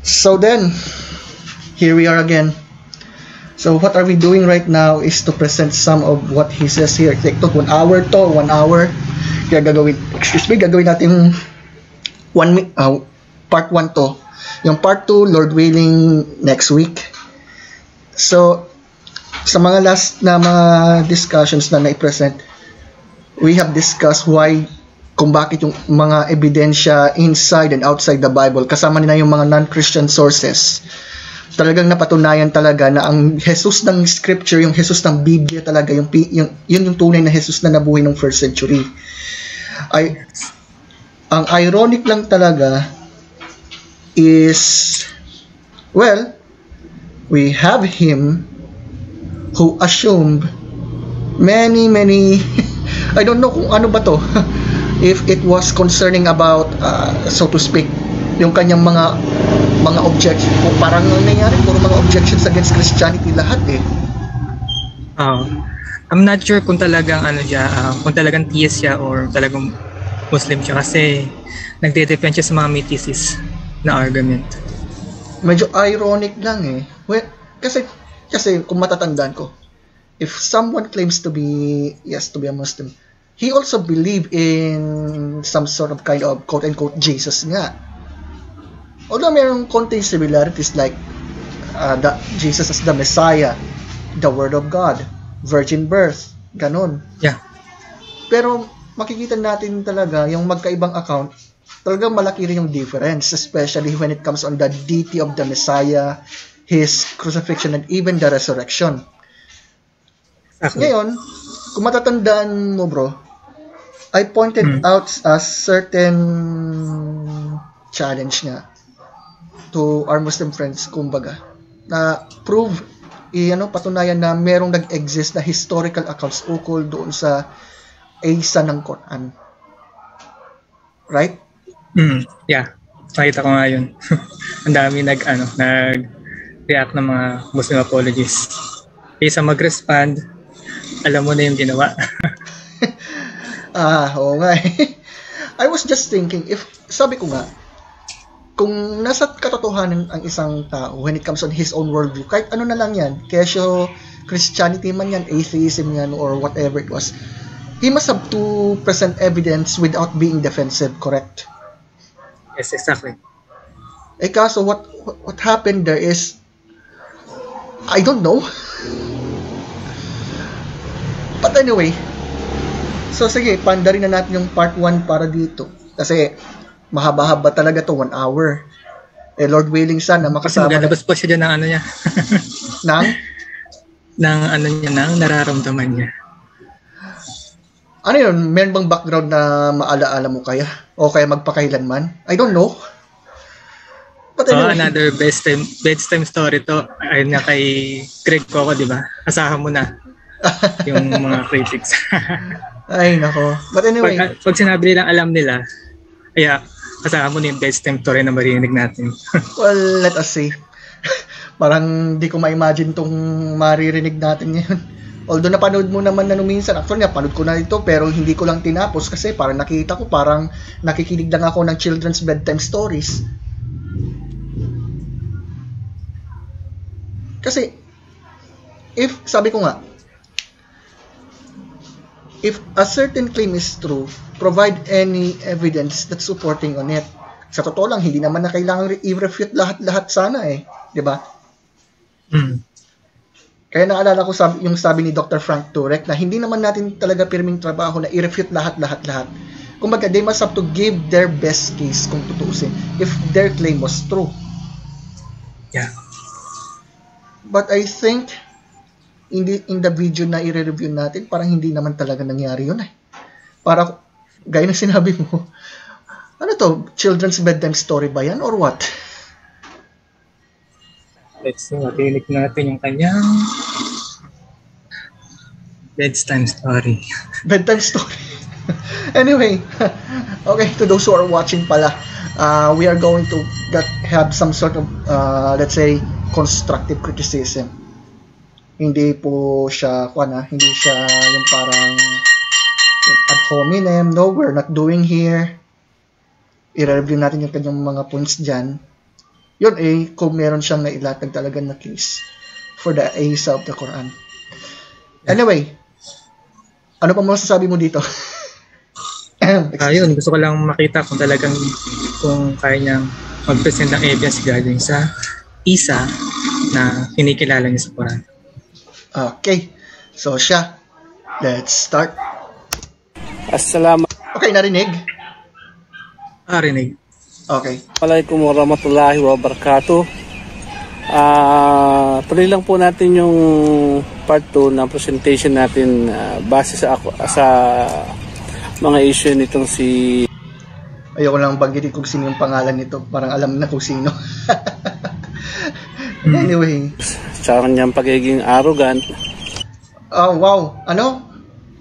So then, here we are again. So what are we doing right now is to present some of what he says here. It took 1 hour to, 1 hour. Kaya gagawin natin part 1 to. Yung part 2, Lord willing, next week. So, sa mga last na mga discussions na nai-present, we have discussed kung bakit yung mga ebidensya inside and outside the Bible, kasama nila yung mga non-Christian sources, talagang napatunayan talaga na ang Jesus ng Scripture, yung Jesus ng Biblia talaga, yun yung tunay na Jesus na nabuhay ng first century. Ang ironic lang talaga is, well, we have him who assumed many I don't know kung ano ba to if it was concerning about so to speak yung kanyang mga objections, parang nangyayari puro mga objections against Christianity lahat eh. I'm not sure kung talagang kung talagang theist siya or talagang Muslim siya, kasi nagde-defend siya sa mga may thesis na argument. Medyo ironic lang eh. Well, kasi kung matatandaan ko, if someone claims to be a Muslim, he also believe in some sort of kind of quote-unquote Jesus nga. Although mayroong konting similarities like Jesus as the Messiah, the Word of God, virgin birth, ganun. Yeah. Pero makikita natin talaga yung magkaibang account, talagang malaki rin yung difference, especially when it comes on the deity of the Messiah, his crucifixion, and even the resurrection. Ngayon, kung matatandaan mo bro, I pointed out a certain challenge nga to our Muslim friends, kumbaga, na prove, patunayan na merong nag-exist na historical accounts ukol doon sa Isa ng Quran. Right? Yeah. Nakita ko nga yun. Ang dami nag-react ng mga Muslim apologists. Kaysa mag-respond, alam mo na yung ginawa. Oo nga eh. I was just thinking, sabi ko nga, kung nasa katotohanan ang isang tao when it comes on his own worldview, kahit ano na lang yan, kesyo Christianity man yan, atheism yan, or whatever it was, he must have to present evidence without being defensive, correct? Yes, exactly. Kaso what happened there is, I don't know. But anyway, so sige, pandarin na natin yung part 1 para dito. Kasi mahaba-haba talaga to, 1 hour. Lord willing sana makasama. Kasi maglalabas pa siya dyan ng niya. ng nararamdaman niya. Ano yun? Meron bang background na maalaala mo kaya? O kaya magpakailanman? I don't know. But anyway. Another bedtime story to. Ayun nga kay Greg Coco, di ba? Asahan mo na yung mga critics. Ay, nako. But anyway. Pag sinabi nilang alam nila, kaya asahan mo na yung bedtime story na marinig natin. Well, let us see. Parang di ko ma-imagine tong maririnig natin ngayon. Although napanood mo naman na minsan, actually napanood ko na ito pero hindi ko lang tinapos kasi parang nakita ko parang nakikinig lang ako ng children's bedtime stories. Kasi sabi ko nga, if a certain claim is true, provide any evidence that's supporting on it. Sa totoo lang, hindi naman na kailangan i-refute lahat-lahat sana eh. Di ba? Kaya naalala ko yung sabi ni Dr. Frank Turek na hindi naman natin talaga pirming trabaho na i-refute lahat. Kumbaga, they must have to give their best case kung tutuusin if their claim was true. Yeah. But I think in the video na i-review natin, parang hindi naman talaga nangyari yun eh. Para, gaya ng sinabi mo, ano to, children's bedtime story ba yan or what? Let's see, matinig natin yung kanyang bedtime story. Bedtime story. Anyway, okay, to those who are watching pala, we are going to have some sort of, let's say, constructive criticism. Hindi po siya, hindi siya yung parang ad hominem. No, we're not doing here. I-review natin yung kanyang mga points dyan. yun kung meron siyang nailatag talaga na case for the Isa of the Quran. Anyway, ano pa masasabi mo dito? Ayun, gusto ko lang makita kung talagang kung kaya niyang mag-present ng evidence galing sa Isa na kinikilala niya sa Quran. Okay. So siya, let's start. Assalamualaikum Okay, narinig? Rinig. Okay. warahmatullahi wabarakatuh. Tuloy lang po natin yung part 2 ng presentation natin base sa mga issue nitong si... Ayoko lang banggitin kung sino yung pangalan nito. Parang alam na kung sino. Anyway. Sa kanyang pagiging arrogant. Oh, wow. Ano?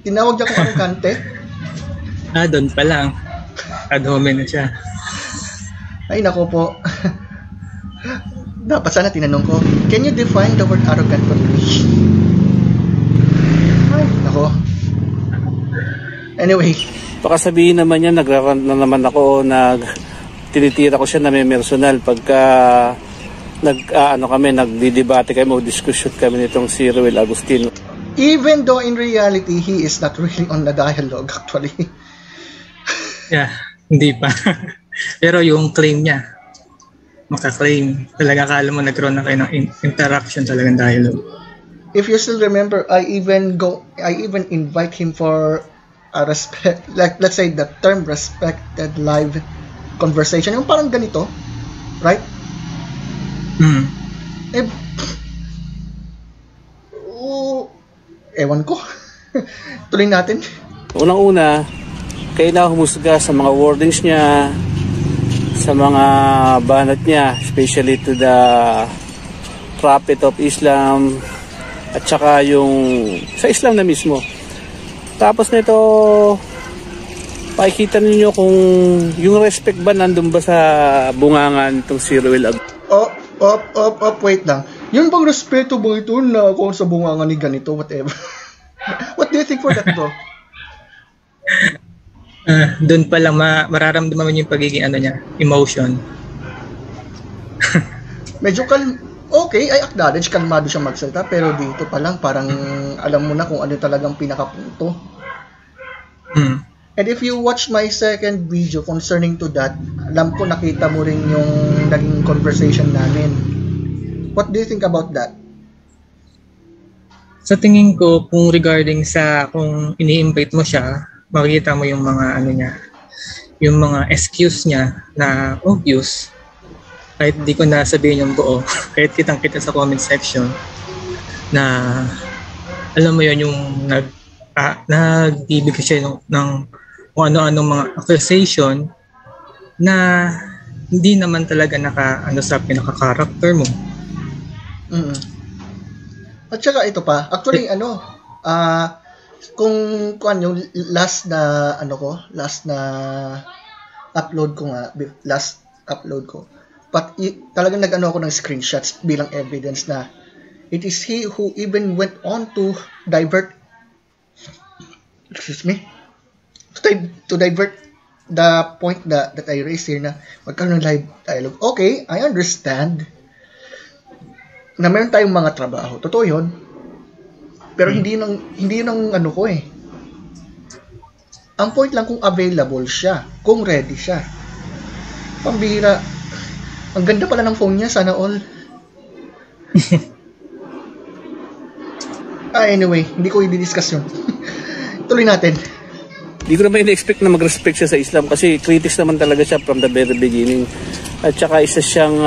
Tinawag niya kong arrogante? Doon pa lang. Ad hominem na siya. Ay, nako po. Dapat sana tinanong ko, can you define the word arrogant for me? Ay, nako. Anyway. Baka sabihin naman niya, nagrarant na naman ako, tinitira ko siya na may personal pagka nagdidebate kami o discussion kami nitong si Ruel Agustin. Even though in reality, he is not really on the dialogue actually. Yeah, hindi pa. Pero yung claim niya, makaklaim. Talaga akala mo nagkaroon na kayo ng interaction talagang dialogue. If you still remember, I even invite him for a respect, like let's say the term respected live conversation. Yung parang ganito, right? Ewan ko. Tuloy natin. Unang-una, kailangan humusga sa mga wordings niya, sa mga banat niya, especially to the Prophet of Islam, at saka yung sa Islam na mismo. Tapos nito, pakikita ninyo kung yung respect ba nandun ba sa bungangan itong si Ruel Agustin. Wait lang. Yun bang respeto ba ito na kung sa bungangan ni ganito, whatever? What do you think for that, bro? Doon pa lang mararamdaman mo yung pagiging emotion. Medyo okay, I acknowledge kalmado siya magsalita, pero dito pa lang parang alam mo na kung ano talagang pinakapunto. And if you watch my second video concerning to that, alam ko nakita mo rin yung naging conversation namin. What do you think about that? Sa tingin ko, kung regarding sa kung ini-invite mo siya, makikita mo yung mga niya, yung mga excuse niya na obvious. Kahit di ko na sabihin yung buo, kahit kitang-kita sa comment section na alam mo yun yung nagbibigay siya ng kung ano-anong mga accusation na hindi naman talaga sa pinaka-character mo. At saka ito pa, actually kung yung last na upload ko, but talagang nag-ano ako ng screenshots bilang evidence na it is he who even went on to divert the point that I raised here na magkaroon ng live dialogue. Okay, I understand na meron tayong mga trabaho. Totoo yun. Pero hindi yun ang ano ko eh. Ang point lang kung available siya, kung ready siya. Pambihira. Ang ganda pala ng phone niya, sana all. Anyway, hindi ko i-discuss yun. Tuloy natin. Hindi ko naman in-expect na mag-respect siya sa Islam kasi critics naman talaga siya from the very beginning. At saka isa siyang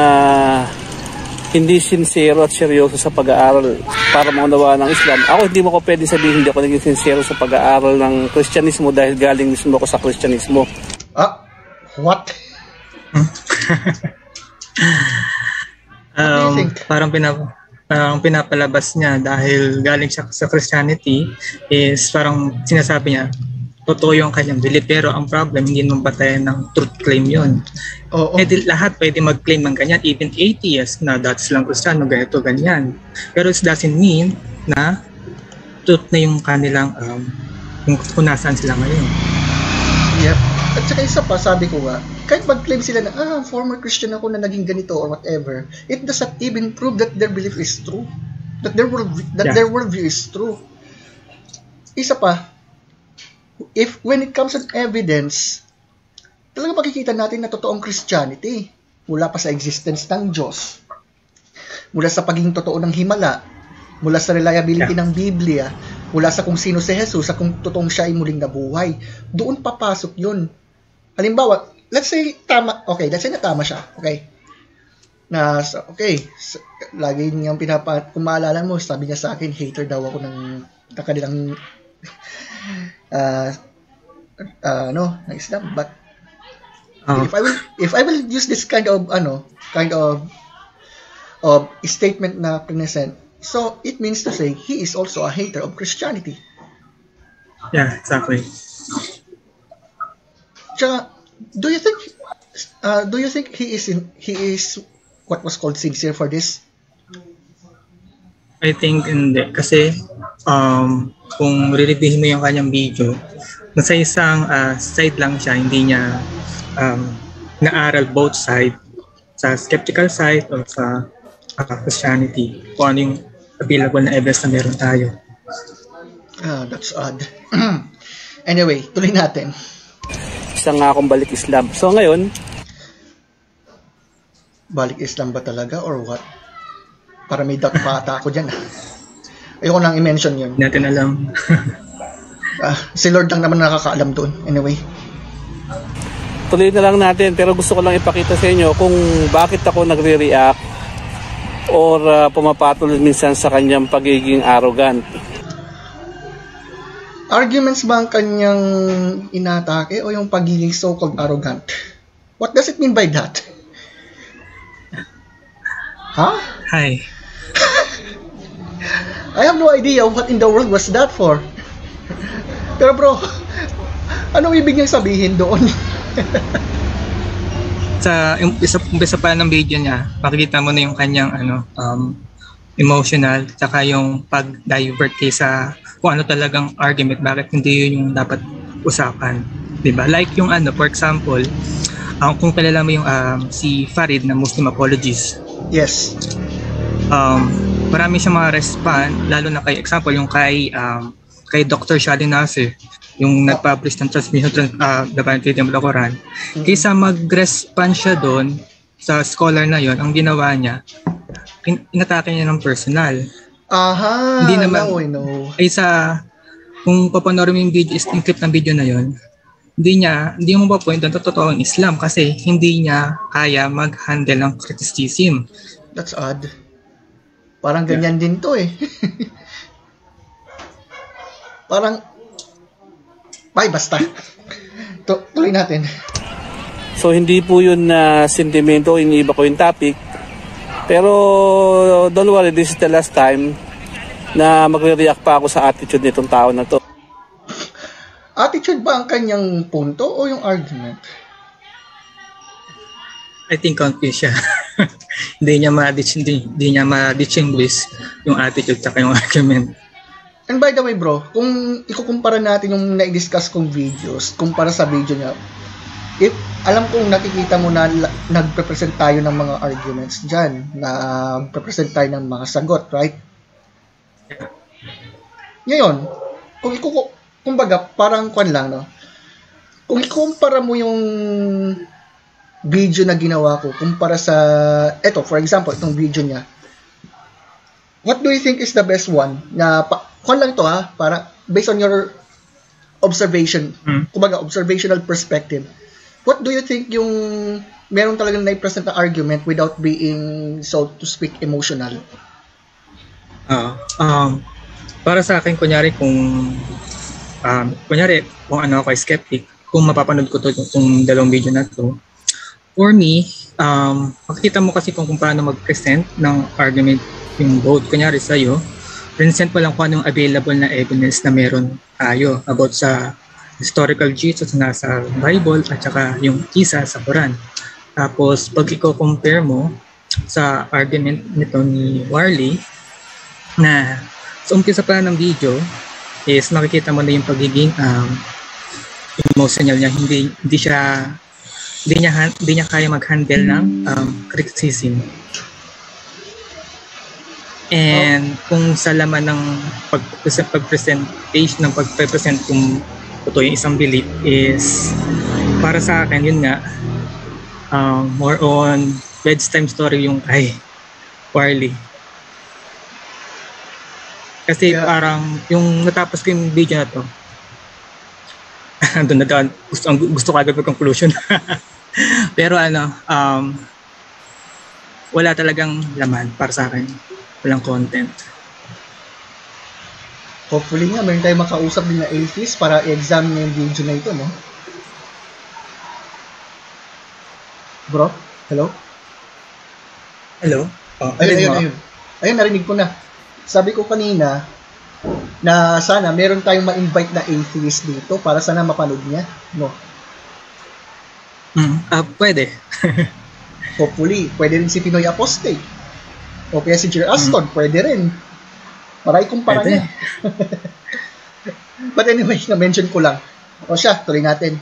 hindi sincero at seryoso sa pag-aaral para maunawaan ng Islam. Ako hindi mo ko pwede sabihin hindi ako naging sincero sa pag-aaral ng Kristyanismo dahil galing mismo ako sa Kristyanismo. What? Parang pinapalabas niya dahil galing siya sa Christianity is parang sinasabi niya totoo yung kanyang belief, pero ang problem hindi naman patayan ng truth claim yun. Lahat pwede mag-claim ng ganyan, even atheists na that's lang Kristiyano, ganito, ganyan. Pero it doesn't mean na truth na yung kanilang kung nasaan sila ngayon. Yep. At saka isa pa, sabi ko nga, kahit mag-claim sila na, former Christian ako na naging ganito or whatever, it does not even prove that their belief is true. That their worldview is true. Isa pa, when it comes to evidence, talaga makikita natin na totoong Christianity mula pa sa existence ng Diyos, mula sa pagiging totoo ng himala, mula sa reliability ng Biblia, mula sa kung sino si Jesus, sa kung totoong siya ay muling nabuhay. Doon papasok yun. Halimbawa, let's say na tama siya, okay? Lagi niyang kung maalala mo, sabi niya sa akin, hater daw ako ng kanilang ng Islam, but if I will use this kind of statement na present, so it means to say he is also a hater of Christianity. Yeah, exactly. Tsaka, do you think he is what was called sincere for this? I think hindi. Kasi kung re-reviewin mo yung kanyang video, nasa isang side lang siya, hindi niya naaral both side, sa skeptical side o sa Christianity, kung ano yung available na evidence na meron tayo. That's odd. Anyway, tuloy natin. Isa nga akong balik Islam. So ngayon, balik Islam ba talaga or what? Para may doubt pa ata ako dyan. Ayoko nang i-mention yun. Hindi natin alam. Si Lord lang naman nakakaalam doon. Anyway. tuloy na lang natin. Pero gusto ko lang ipakita sa inyo kung bakit ako nagre-react or pumapatol minsan sa kanyang pagiging arrogant. Arguments ba ang kanyang inatake o yung pagiging so-called arrogant? What does it mean by that? Huh? Hi. I have no idea what in the world was that for. Pero bro, anong ibig niyang sabihin doon? Sa umpisa pa ng video niya, makikita mo na yung kanyang emotional, tsaka yung pag-divert kay sa kung ano talagang argument, bakit hindi yun yung dapat usapan, diba? Like yung for example, kung kilala mo yung si Farid na Muslim apologist. Yes. Marami siyang mga respond, lalo na kay example yung kay Dr. Shadi Nasser, yung nag-publish ng transmission Divine Freedom of the Quran. Kaysa mag-respond siya doon sa scholar na yon, ang ginawa niya, inatake niya ng personal. Aha, hindi naman, now I know. Ay kung papanoorin mo yung video, yung clip ng video na yon, hindi mo mapapoint ang totoong Islam kasi hindi niya kaya mag-handle ng criticism. That's odd. Parang ganyan din to eh. Parang, basta. Tuloy natin. So hindi po yun na sentimento, iniiba ko yung topic. Pero don't worry, this is the last time na magre-react pa ako sa attitude nitong tao na to. Attitude ba ang kanyang punto o yung argument? I think confused siya. Hindi niya ma-distinguish yung attitude at yung argument. And by the way bro, kung ikukumpara natin yung na-discuss kong videos kumpara sa video niya, alam kong nakikita mo na nagpe-present tayo ng mga arguments dyan, nagpe-present tayo ng mga sagot, right? Ngayon, kumbaga, parang kwan lang, no? Kung ikukumpara mo yung video na ginawa ko, kumpara sa, for example, itong video niya, what do you think is the best one? Kwan lang ito para based on your observation, kumbaga, observational perspective. What do you think yung meron talagang na-present na argument without being, so to speak, emotional? Para sa akin, kunyari kung ako ay skeptic, kung mapapanood ko itong dalawang video na to, for me, makikita mo kasi kung paano mag-present ng argument yung both. Kunyari sa'yo, present mo lang kung anong available na evidence na meron tayo about sa historical Jesus na nasa Bible at saka yung isa sa Quran. Tapos, pag i-compare mo sa argument nito ni Warley, na sa umpisa pa ng video is makikita mo na yung pagiging emotional niya, hindi niya kaya mag-handle ng criticism. And kung sa laman ng pagpresent kung totoo yung isang belief is, para sa akin, yun nga, more on bedtime story yung kay Warley. Kasi parang yung natapos ko yung video na to, doon na doon, gusto ko agad mag-conclusion. Pero wala talagang laman para sa akin. Walang content. Hopefully nga, meron tayong makausap din na atheist para i-examine yung video na ito, no? Bro? Hello? Hello? Oh, ayun. Ayun, narinig ko na. Sabi ko kanina na sana meron tayong ma-invite na atheist dito para sana mapanood niya, no? Pwede. Hopefully, pwede rin si Pinoy Apostate. O kaya si Jer Aston, pwede rin. Maray kumpara niya. But anyway, na-mention ko lang. O siya, tuloy natin.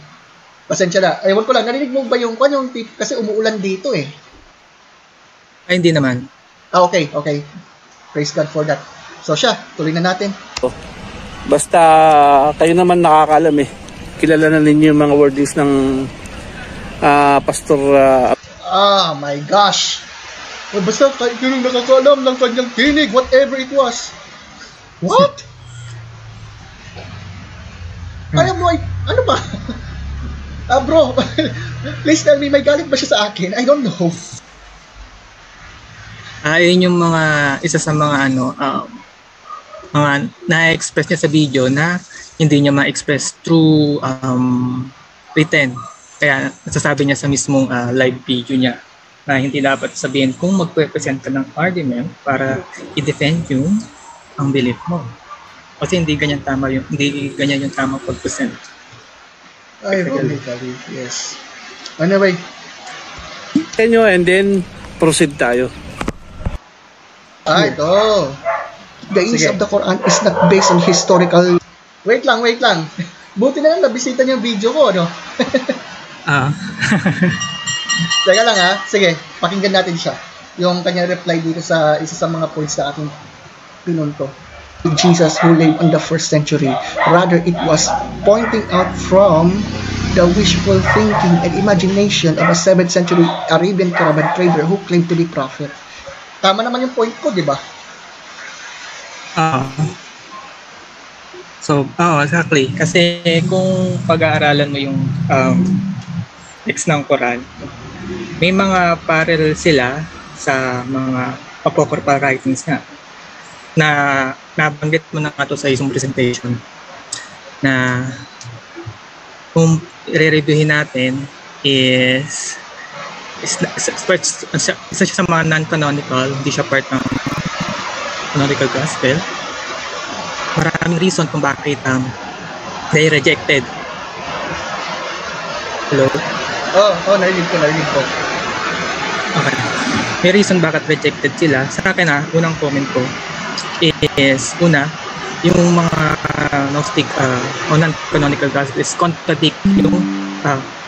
Pasensya na. Ewan ko lang, narinig mo ba yung tip? Kasi umuulan dito eh. Ay, hindi naman. Okay. Praise God for that. So siya, tuloy na natin. Basta kayo naman nakakaalam eh. Kilala na ninyo yung mga wordings ng Pastor... my gosh. Basta kahit yun yung nakakaalam ng kanyang tinig, whatever it was. What? Alam mo, ano ba? Bro, please tell me, may galit ba siya sa akin? I don't know. Yun yung isa sa mga mga na-express niya sa video na hindi niya ma-express through written. Kaya nasasabi niya sa mismong live video niya na hindi dapat sabihin kung magpe-present ka ng argument para i-defend ang belief mo. Kasi hindi ganyan yung tamang pag-present. Ironically, yes. Anyway. And then, proceed tayo. Ito. The use of the Quran is not based on historical... Wait lang. Buti na lang nabisita niyo yung video ko, no? Teka lang ha. Sige, pakinggan natin siya. Yung kanyang reply dito sa isa sa mga points na ating pinunto. Jesus who lived in the 1st century. Rather, it was pointing out from the wishful thinking and imagination of a 7th century Arabian caravan trader who claimed to be prophet. Tama naman yung point ko, di ba? Exactly. Kasi kung pag-aaralan mo yung text ng Quran, may mga parallel sila sa mga apocryphal writings nga na nabanggit mo na ito sa isang presentation na kung i-reviewin natin is isa siya sa mga non-canonical, hindi siya part ng canonical gospel. Maraming reason kung bakit they rejected. Hello? Narinig ko. Okay. May reason bakit rejected sila. Sa akin unang comment ko is, yung mga Gnostic o non-canonical gospel is contradict yung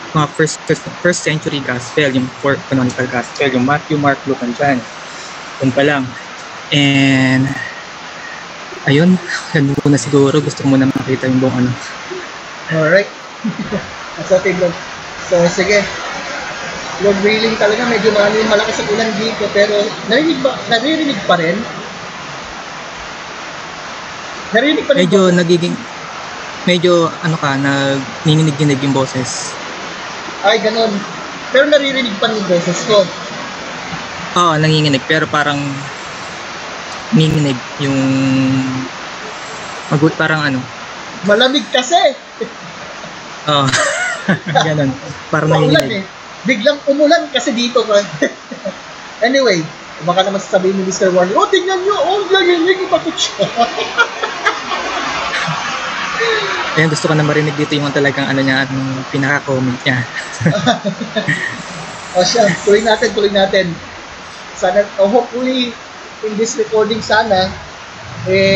mga first century gospel, yung canonical gospel, yung Matthew, Mark, Luke, and John. Yun pa lang. And ayun, yan muna siguro. Gusto ko muna makita yung buong Alright. That's okay, bro. So, sige. Lord willing talaga, medyo malakas ang ulan dito, pero naririnig pa rin? Naririnig pa rin? Medyo nanginginig yung boses. Ay, ganun. Pero naririnig pa rin yung boses ko. Oo, nanginginig, pero parang nanginginig yung parang malamig kasi. Oo. Ganun. Parang nanginginig. Biglang umulan kasi dito. Anyway, baka naman sasabihin ni Mr. Warley, tingnan nyo, nanginginig, bakit siya? Kaya gusto ko na marinig dito yung talagang pinaka-comment niya. Siya, tuloy natin. Sana, hopefully, in this recording sana,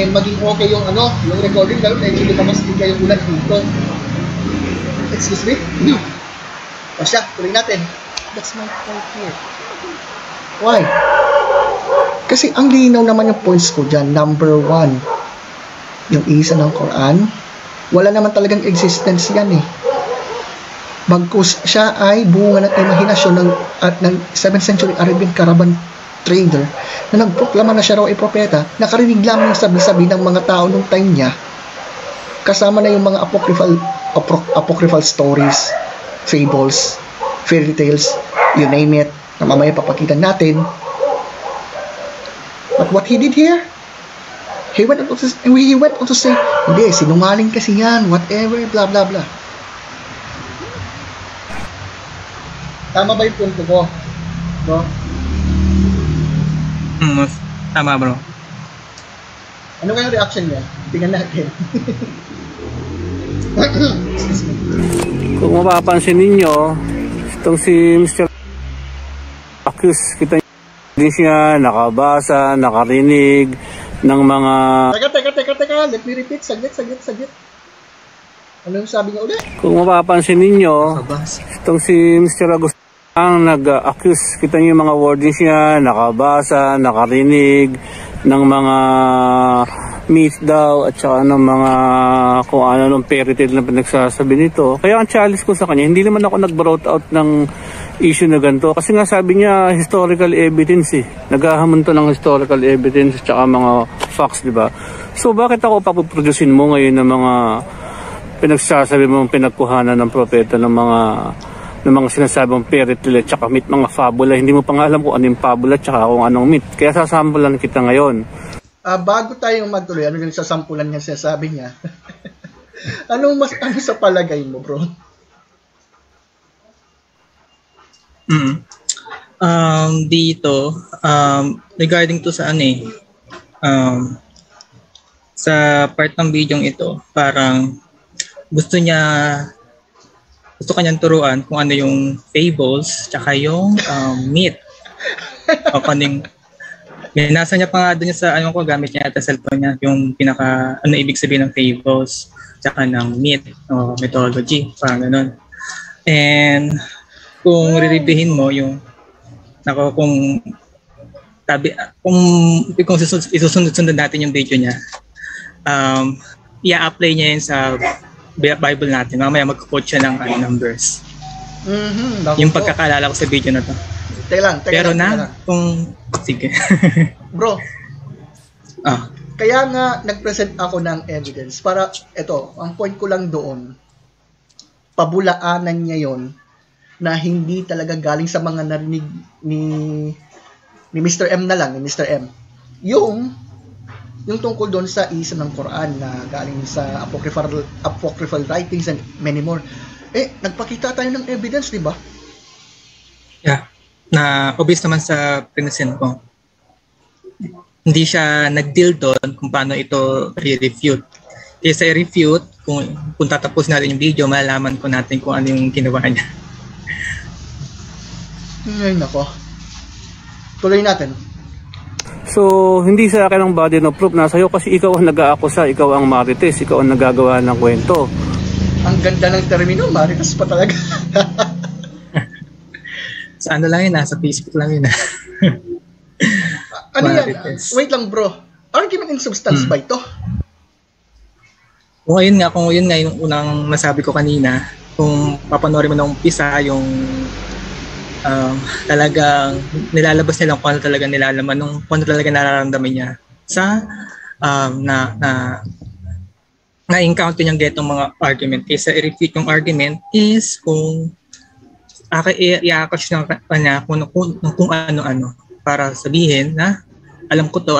maging okay yung recording, lalo medyo lumakas din kayo ulan dito. Excuse me? O siya, tuloy natin. That's my point here. Why? Kasi ang linaw naman yung points ko dyan. Number 1, yung isa ng Quran, wala naman talagang existence yan eh. Bagkus siya ay bunga ng imahinasyon ng 7th century Arabian caravan trader na nagproklama na siya raw ay propeta, nakarinig lamang ng sabi-sabi ng mga tao nung time niya, kasama na yung mga apocryphal stories, fables, fairy tales, you name it, na mamaya papakita natin. But what he did here, he went on to say, hindi, sinungaling kasi yan, whatever, blah blah blah. Tama ba yung punto ko? Bro? Tama, bro. Ano kayong reaction niya? Tingnan natin. Kung mapapansin ninyo, itong si Mr. Accuse, kita din siya nakabasa, nakarinig ng mga... Teka. Let me repeat. Saglit. Ano yung sabi niya ulit? Kung mapapansin ninyo, itong si Mr. Agustin ang nag-accuse. Kita niyo yung mga wordings niya, nakabasa, nakarinig ng mga myth daw at saka ng mga kung ano ng fairy tale na pinagsasabi nito. Kaya ang challenge ko sa kanya, hindi naman ako nag-brought out ng issue na ganito. Kasi nga sabi niya, historical evidence eh. Naghahamon to ng historical evidence at saka mga facts, di ba? So bakit ako papuproducein mo ngayon ng mga pinagsasabi mong pinagkuhanan ng propeta ng mga sinasabing fairy tale at saka myth, mga fabula. Hindi mo pa nga alam kung ano yung fabula at saka kung anong myth. Kaya sasampulan kita ngayon. Bago tayo magtuloy, ano yung sasampulan niya sinasabi niya? ano sa palagay mo, bro? Dito, regarding to sa sa part ng video ito, parang gusto kanyang turuan kung ano yung fables tsaka yung myth. O kaning binasa niya pa nga doon sa gamit niya at cellphone niya yung pinaka ibig sabihin ng fables tsaka ng myth o mythology, parang ganun. And kung riribihin mo yung kung isusunod natin yung video niya, i-apply niya yun sa Bible natin. Mamaya mag-quote siya ng numbers. Yung pagkakalala ko sa video na to. Teka lang. Sige. Bro. Kaya nga nag-present ako ng evidence para ito, ang point ko lang doon, pabulaanan niya yon na hindi talaga galing sa mga narinig ni Mr. M na lang, ni Mr. M. Yung tungkol doon sa isa ng Quran na galing sa apocryphal writings and many more. Nagpakita tayo ng evidence, di ba? Yeah. Na obvious naman sa present ko. Hindi siya nag-deal doon kung paano ito i-refute. Kaysa i-refute, kung tatapos natin yung video, malalaman ko natin kung ano yung ginawa niya. Ay, nako. Tuloy natin. So, hindi sa akin ang body of proof. Nasa iyo kasi ikaw ang nag-aakusa, ikaw ang marites, ikaw ang nagagawa ng kwento. Ang ganda ng termino, marites pa talaga. Sa lang yun, sa Facebook lang yun. Ano yan? Wait lang, bro. Argument in substance ba ito? Kung yun nga yung unang nasabi ko kanina, kung papanoorin mo na umpisa yung talagang nilalabas nilang kung ano talaga nilalaman kung ano talaga nararamdaman niya sa na-encounter niyang getong mga argument. Kaysa i-refute yung argument is kung i-account ng kanya kung ano-ano para sabihin na alam ko to,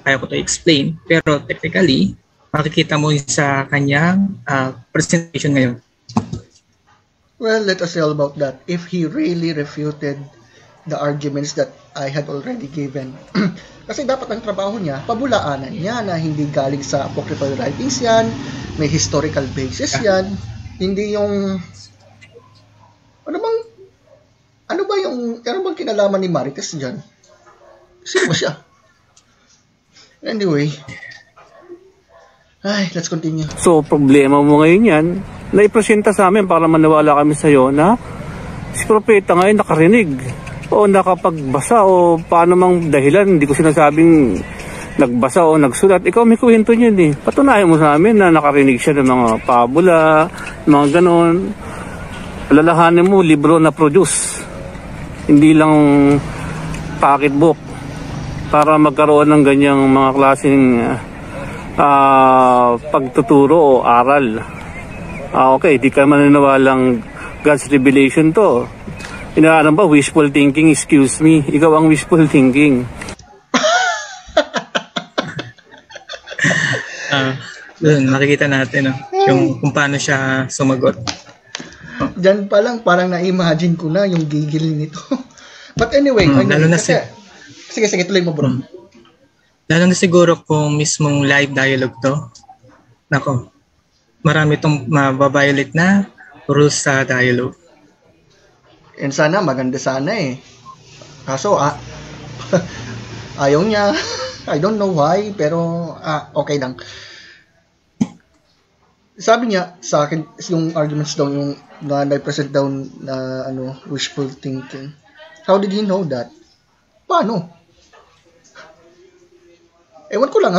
kaya ko to explain. Pero technically, makikita mo sa kanyang presentation ngayon. Well, let us say all about that. If he really refuted the arguments that I had already given. Kasi dapat ang trabaho niya, pabulaanan niya na hindi galing sa apocryphal writings yan, may historical basis yan, hindi yung ano bang kinalaman ni Marites dyan? Sino ba siya? Anyway, let's continue. So, problema mo ngayon yan, na ipresenta sa amin para maniwala kami sa iyo na si propeta ngayon nakarinig o nakapagbasa o paano mang dahilan. Hindi ko sinasabing nagbasa o nagsulat. Ikaw may kwento niyan eh. Patunayan mo sa amin na nakarinig siya ng mga pabula, mga ganon. Alalahanin mo, libro na produce. Hindi lang pocketbook para magkaroon ng ganyang mga klaseng pagtuturo o aral. Okay, di ka maniniwalang God's revelation to. Inaalam ba, wishful thinking, excuse me. Ikaw ang wishful thinking. Doon, makikita natin yung kung paano siya sumagot. Diyan pa lang, parang na-imagine ko na yung gigil nito. But anyway, lalo na sige, tuloy mo bro. Lalo na siguro kung mismong live dialogue to. Nako, marami itong mababiolate na rules sa dialogue. And sana, maganda sana eh. Kaso, ayaw niya. I don't know why, pero okay lang. Sabi niya sa akin, yung arguments daw, yung na-present daw na wishful thinking. How did he know that? Paano? Ewan ko lang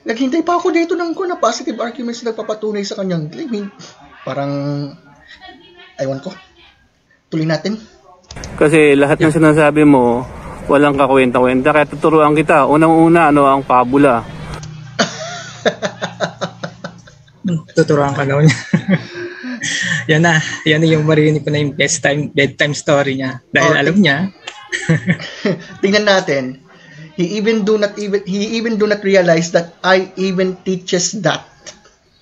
Naghintay pa ako dito ng positive arguments na nagpapatunay sa kanyang claim. Parang, ewan ko. Tuloy natin. Kasi lahat ng sinasabi mo, walang kakwenta-kwenta. Kaya tuturuan kita. Unang-una, ang pabula? Tuturuan ka daw niya. Yan na yung marinig ko na yung bedtime story niya. Dahil alam niya. Tingnan natin. He even do not realize that I even teaches that.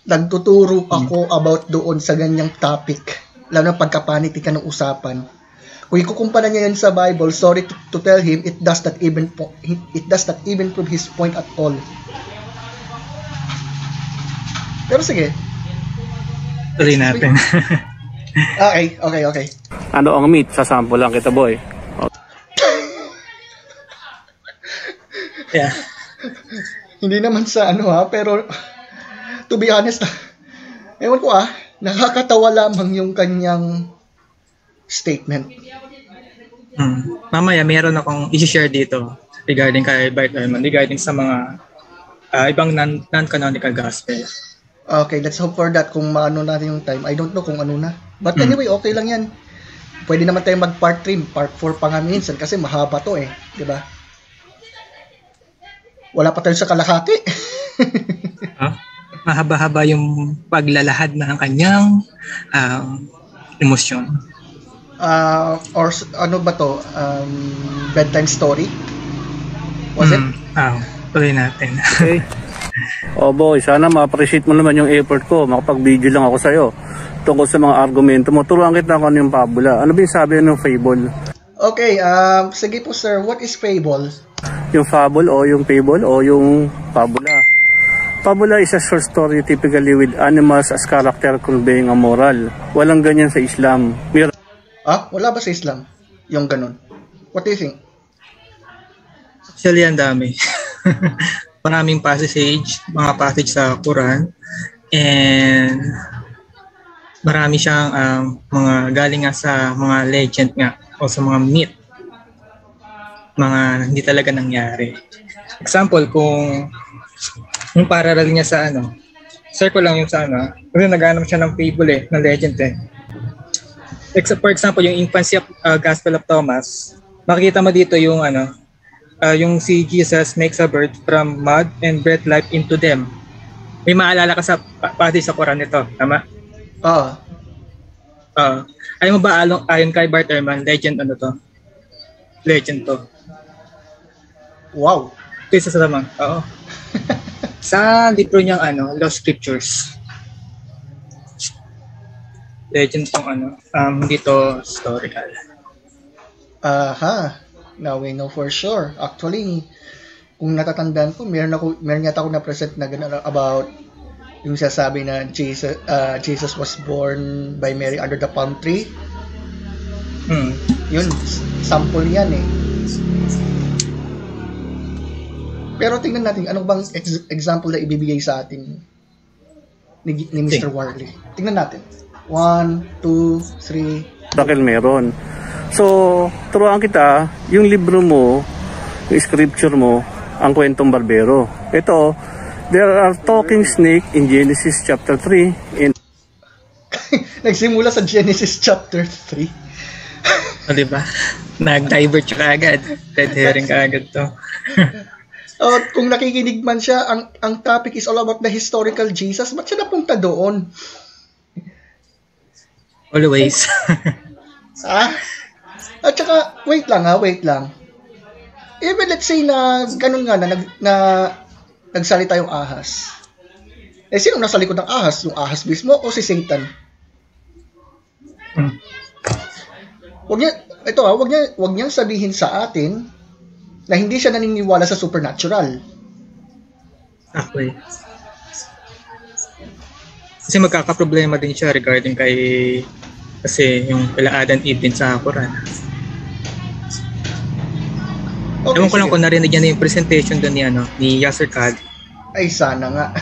Nagtuturo ako about doon sa ganyang topic. Lalo na pagkapaniti ka ng usapan. Kung ikukumpara niya yan sa Bible, sorry to tell him, it does not even prove his point at all. Pero sige. Tuloy natin. Okay. Ano ang meat? Sasample lang kita, boy. Yeah. Hindi naman sa pero to be honest, ewan ko nakakatawa lamang yung kanyang statement. Mamaya meron akong i-share dito regarding kay Bart Ehrman, regarding sa mga ibang non-canonical gospel. Okay, let's hope for that kung maano natin yung time. I don't know kung ano na. But anyway, okay lang yan. Pwede naman tayo mag-part 3, part 4 pa nga minsan kasi mahaba to di ba? Wala pa tayo sa kalahati. Mahaba-haba yung paglalahad ng kanyang emosyon. Or ano ba to? Bedtime story? Was it? Tuloy natin. Okay. Boy, sana ma-appreciate mo naman yung effort ko. Makapag-video lang ako sa'yo tungkol sa mga argumento mo. Turuan kita kung ano yung pabula. Ano ba yung sabi ng fable? Okay, sige po sir, what is fable? Yung fable o yung fable o yung pabula. Pabula is a short story typically with animals as character conveying a moral. Walang ganyan sa Islam. Wala ba sa Islam? Yung ganun. What do you think? Actually, ang dami. Maraming mga passage sa Quran, and marami siyang mga galing nga sa mga legend nga o sa mga myth, mga hindi talaga nangyari. Example, kung yung parallel niya sa share ko lang yung sa kasi naghanap siya ng fable ng legend For example, yung infancy of Gospel of Thomas, makikita mo dito yung yung si Jesus makes a bird from mud and breathed life into them. May maalala ka sa passage sa Quran nito, tama? Alam mo ba, ayon kay Bart Ehrman, legend to? Legend to. Wow. Ito isa sa lamang. Oo. Sa libro niyang Lost Scriptures. Legend tong hindi to historical. Now we know for sure. Actually, kung natatandaan ko, meron yata ako na-present na gano'n about yung sasabi na Jesus was born by Mary under the palm tree. Yun, sample yan Pero tingnan natin, ano bang example na ibibigay sa atin? ni Mr. Warley. Tingnan natin. 1, 2, 3. Bakit meron? So, turuan kita, yung libro mo, yung scripture mo, ang kwentong barbero. Ito, there are talking snake in Genesis chapter 3. Nagsimula sa Genesis chapter 3. O, diba? Nag-divert ka agad. Red herring ka agad to. Kung nakikinig man siya, ang topic is all about the historical Jesus. Ba't siya napunta doon? Always. At saka, wait lang. Even let's say na ganun nga na nagsalita yung ahas. Sino nasa likod ng ahas? Yung ahas mismo o si Satan? Wag niyang sabihin sa atin na hindi siya naniniwala sa supernatural. Okay. Kasi magkakaproblema din siya regarding kasi yung kila Adam Eve din sa Quran. Okay, ewan ko lang kung narinig niya na yung presentation doon ni Yasser Qadhi. Ay, sana nga.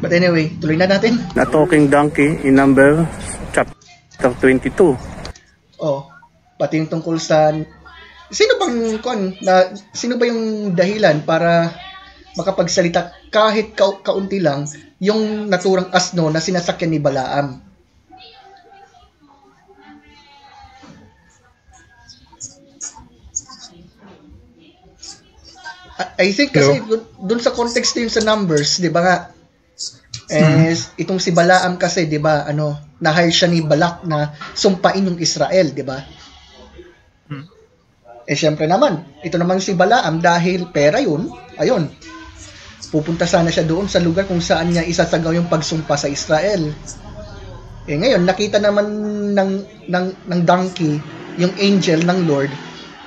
But anyway, tuloy na natin. Na talking donkey in number chapter 22. Pati yung tungkol sa sino ba yung dahilan para makapagsalita kahit kaunti lang yung naturang asno na sinasakyan ni Balaam? I think kasi dun sa context din sa Numbers, 'di ba nga? Itong si Balaam kasi, 'di ba, na-hire siya ni Balak na sumpain yung Israel, 'di ba? Syempre naman, ito naman si Balaam dahil pera yun, ayun. Pupunta sana siya doon sa lugar kung saan niya isasagaw yung pagsumpa sa Israel. Ngayon, nakita naman ng donkey, yung angel ng Lord,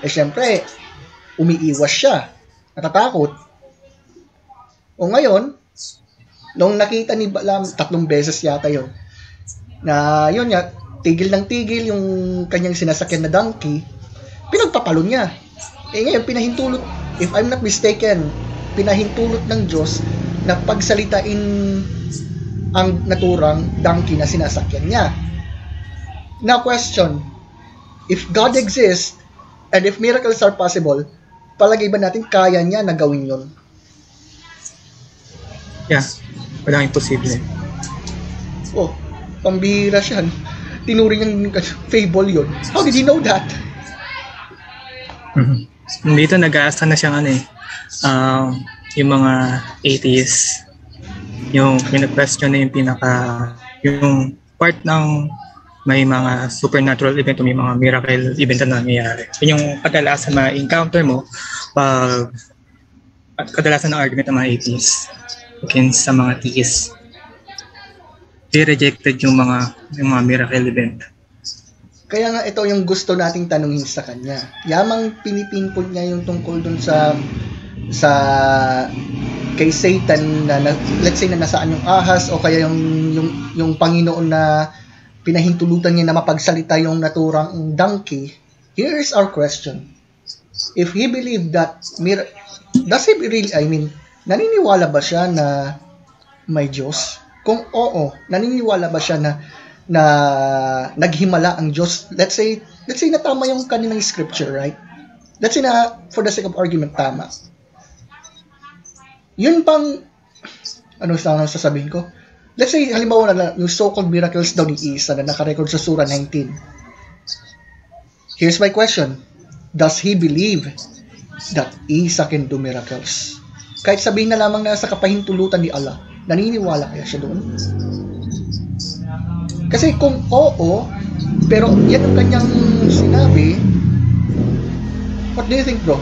syempre, umiiwas siya. Natatakot. Ngayon, nung nakita ni Balaam, 3 beses yata yun, na yun nga, tigil ng tigil yung kanyang sinasakyan na donkey, pinagpapalo niya. Ngayon, pinahintulot, if I'm not mistaken, pinahintulot ng Diyos na pagsalitain ang naturang donkey na sinasakyan niya. Now, question, if God exists, and if miracles are possible, palagay ba natin kaya niya na gawin yun? Yeah, walang imposible. Pambihira siya. Tinuring ng fable yun. How did he know that? Dito nag-aasa na siyang yung mga atheists, yung pinag-question na yung part ng may mga supernatural event o may mga miracle event na nangyayari. Yung kadalasan ma-encounter mo pag kadalasan ng argument ng mga atheists against sa mga theists. They rejected yung mga miracle event. Kaya nga ito yung gusto nating tanungin sa kanya. Yamang pinipinpon niya yung tungkol dun sa kay Satan na let's say na nasaan yung ahas o kaya yung Panginoon na pinahintulutan niya na mapagsalita yung naturang donkey. Here is our question. If he believed that does he really, naniniwala ba siya na may Diyos? Kung oo, naniniwala ba siya na naghimala ang Diyos? Let's say na tama yung kanilang scripture, right? Let's say na for the sake of argument tama. Yun pang ano sasabihin ko? Let's say halimbawa na yung so-called miracles daw ni Isa na naka-record sa Surah 19. Here's my question. Does he believe that Isa can do miracles? Kahit sabihin na lamang na sa kapahintulutan ni Allah, naniniwala kaya siya doon? Kasi kung oo, pero yan ang kanyang sinabi, what do you think, bro?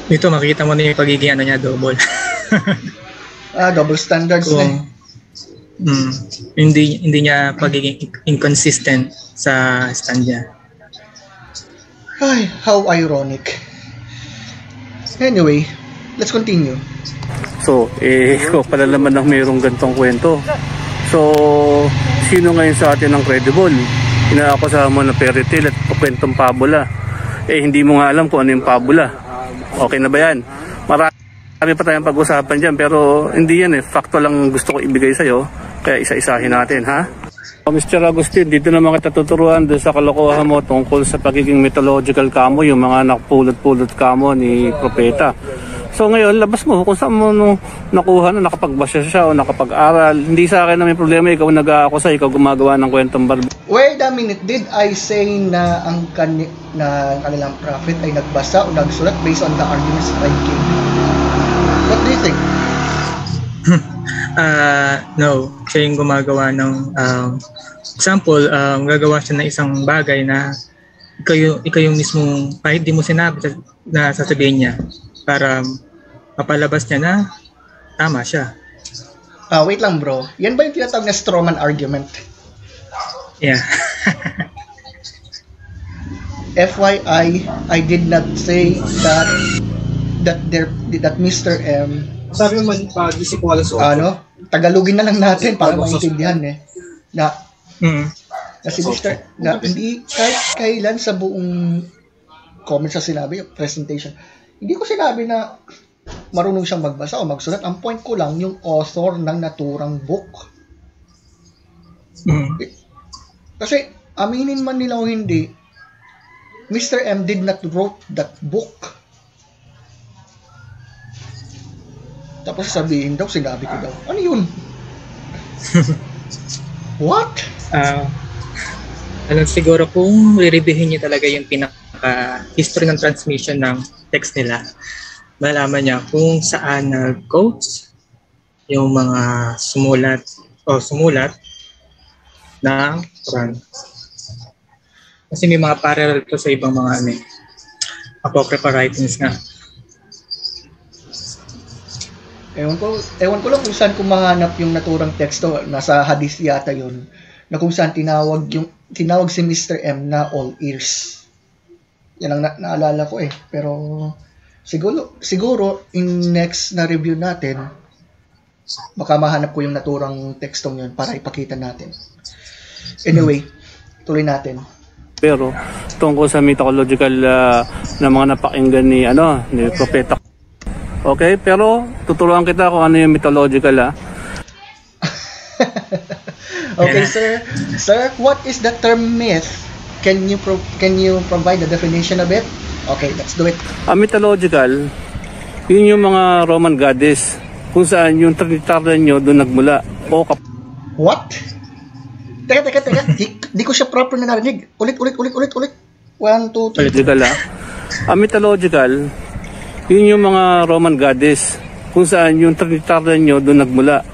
Dito makita mo na yung pagiging niya, double. Double standards na. Hindi niya pagiging inconsistent sa stand niya. Ay, how ironic. Anyway, let's continue. So, ikaw pala naman ang mayroong gantong kwento. So, sino ngayon sa atin ang credible? Inaakusahan mo na fairy tale at kwentong pabula. Hindi mo nga alam kung ano yung pabula. Okay na ba yan? Sabi pa tayong pag-usapan dyan, pero hindi yan eh. Fakto lang gusto ko ibigay sa'yo. Kaya isa-isahin natin, ha? Mr. Agustin, dito naman kita tuturuan doon sa kalokohan mo tungkol sa pagiging mythological kamo, yung mga nakapulot-pulot kamo ni Propeta. So ngayon, labas mo kung saan mo nakuha na nakapagbasa siya o nakapag-aral. Hindi sa akin na may problema, ikaw nag-aakusa, ikaw gumagawa ng kwentong barbe. Wait a minute, did I say na ang kanilang prophet ay nagbasa o nagsulat based on the arguments that I gave? What do you think? No, siya yung gumagawa ng example, gagawa siya ng isang bagay na ikaw yung mismo, kahit di mo sinabi na sasabihin niya para mapalabas niya na tama siya. Wait lang bro, yan ba yung tinatawag na strawman argument? Yeah. FYI, I did not say that Mr. M. Sabi mo pag isikwala sa Tagalogin na lang natin para maintindihan na si Mr. na hindi kahit kailan sa buong comment sa sinabi, presentation, hindi ko sinabi na marunong siyang magbasa o magsulat. Ang point ko lang yung author ng naturang book. Kasi aminin man nila o hindi, Mr. M did not wrote that book. Tapos sabihin daw, sinabi ko daw. Ano yun? What? Siguro kung re-reviewin niya talaga yung pinaka-history ng transmission ng text nila, malaman niya kung saan nag-quotes yung mga sumulat ng Quran. Kasi may mga parallel to sa ibang mga apocryphal writings nga. Ewan ko lang kung saan ko mahanap yung naturang teksto. Nasa hadith yata yun. Na kung saan tinawag si Mr. M na all ears. Yan ang naalala ko eh. Pero siguro in next na review natin, baka mahanap ko yung naturang tekstong yun para ipakita natin. Anyway, tuloy natin. Pero tungkol sa mythological na mga napakinggan ni Propeta. Okay, pero tuturuan kita kung ano yung mythological Okay, sir. Sir, what is the term myth? Can you provide the definition of it? Okay, let's do it. Mythological, yun yung mga Roman goddess kung saan yung Trinitarian nyo doon nagmula. What? Teka. Di ko siya proper na narinig. Ulit. 1, 2, 3. Mythological mythological, yun yung mga Roman goddess kung saan yung Trinitarian nyo doon nagmula.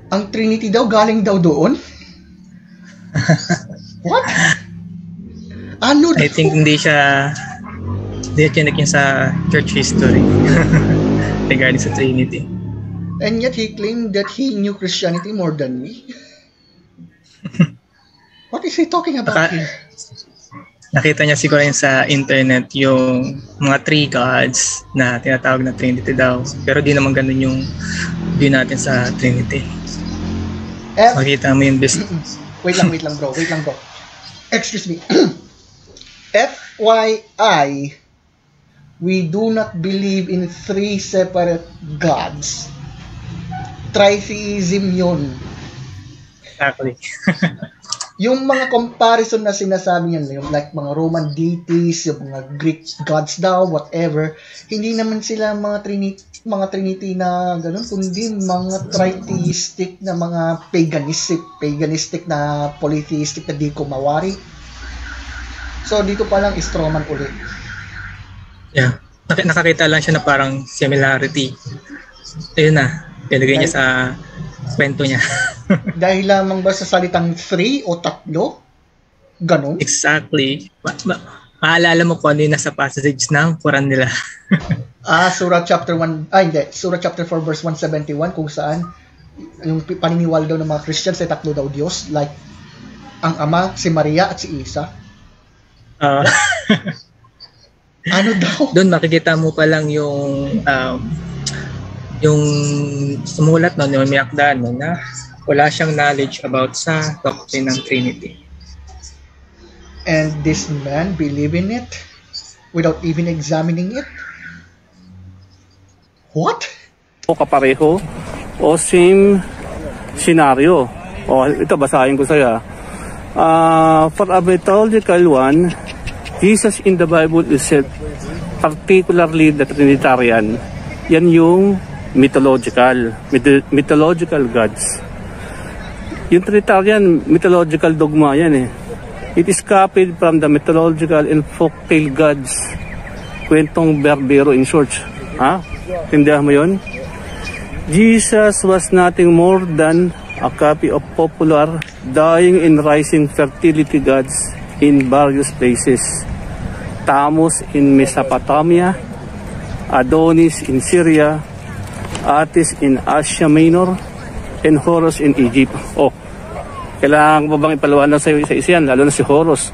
Ang Trinity daw galing daw doon? What? Ano daw? I think hindi siya chinik yun sa church history regarding sa Trinity. And yet he claimed that he knew Christianity more than me. What is he talking about here? Nakita niya siguro yun sa internet yung mga three gods na tinatawag na Trinity daw. Pero di naman ganun yung view natin sa Trinity. Makita mo yung business. Wait lang bro. Excuse me. FYI, we do not believe in 3 separate gods. Tritheism yun. Exactly. Yung mga comparison na sinasabi niyan, yung like mga Roman deities, yung mga Greek gods daw, whatever, hindi naman sila mga Trinity na ganun, kundi mga tritheistic na mga paganistic na polytheistic na di kumawari. So dito pa lang strawman ulit. Yeah. Nakakita lang siya na parang similarity. Ayun na, pinagay niya sa kwento niya. Dahil lamang ba sa salitang 3 o 3? Ganon? Exactly. Maalala mo kung ano yung nasa passage ng Quran nila. Surah chapter 4 verse 171, kung saan yung paniniwala daw ng mga Christians ay 3 daw Diyos, like ang Ama, si Maria at si Isa. Ano daw? Doon makikita mo pa lang yung sumulat noon, yung miyakdaan no, na wala siyang knowledge about sa doctrine ng Trinity. And this man believe in it without even examining it? What? O kapareho o same scenario. O ito, basahin ko sa'yo. For a mythological one, Jesus in the Bible is said, particularly the Trinitarian. Yan yung mythological gods. Yung Trinitarian, mythological dogma yan eh. It is copied from the mythological and folktale gods. Kwentong berbero in short. Ha? Tindihan mo yun? Jesus was nothing more than a copy of popular, dying and rising fertility gods in various places. Tammuz in Mesopotamia, Adonis in Syria, Attis in Asia Minor, and Horus in Egypt. Oh, kailangan ko ba bang ipalawanan sa isa-isa yan, lalo na si Horus.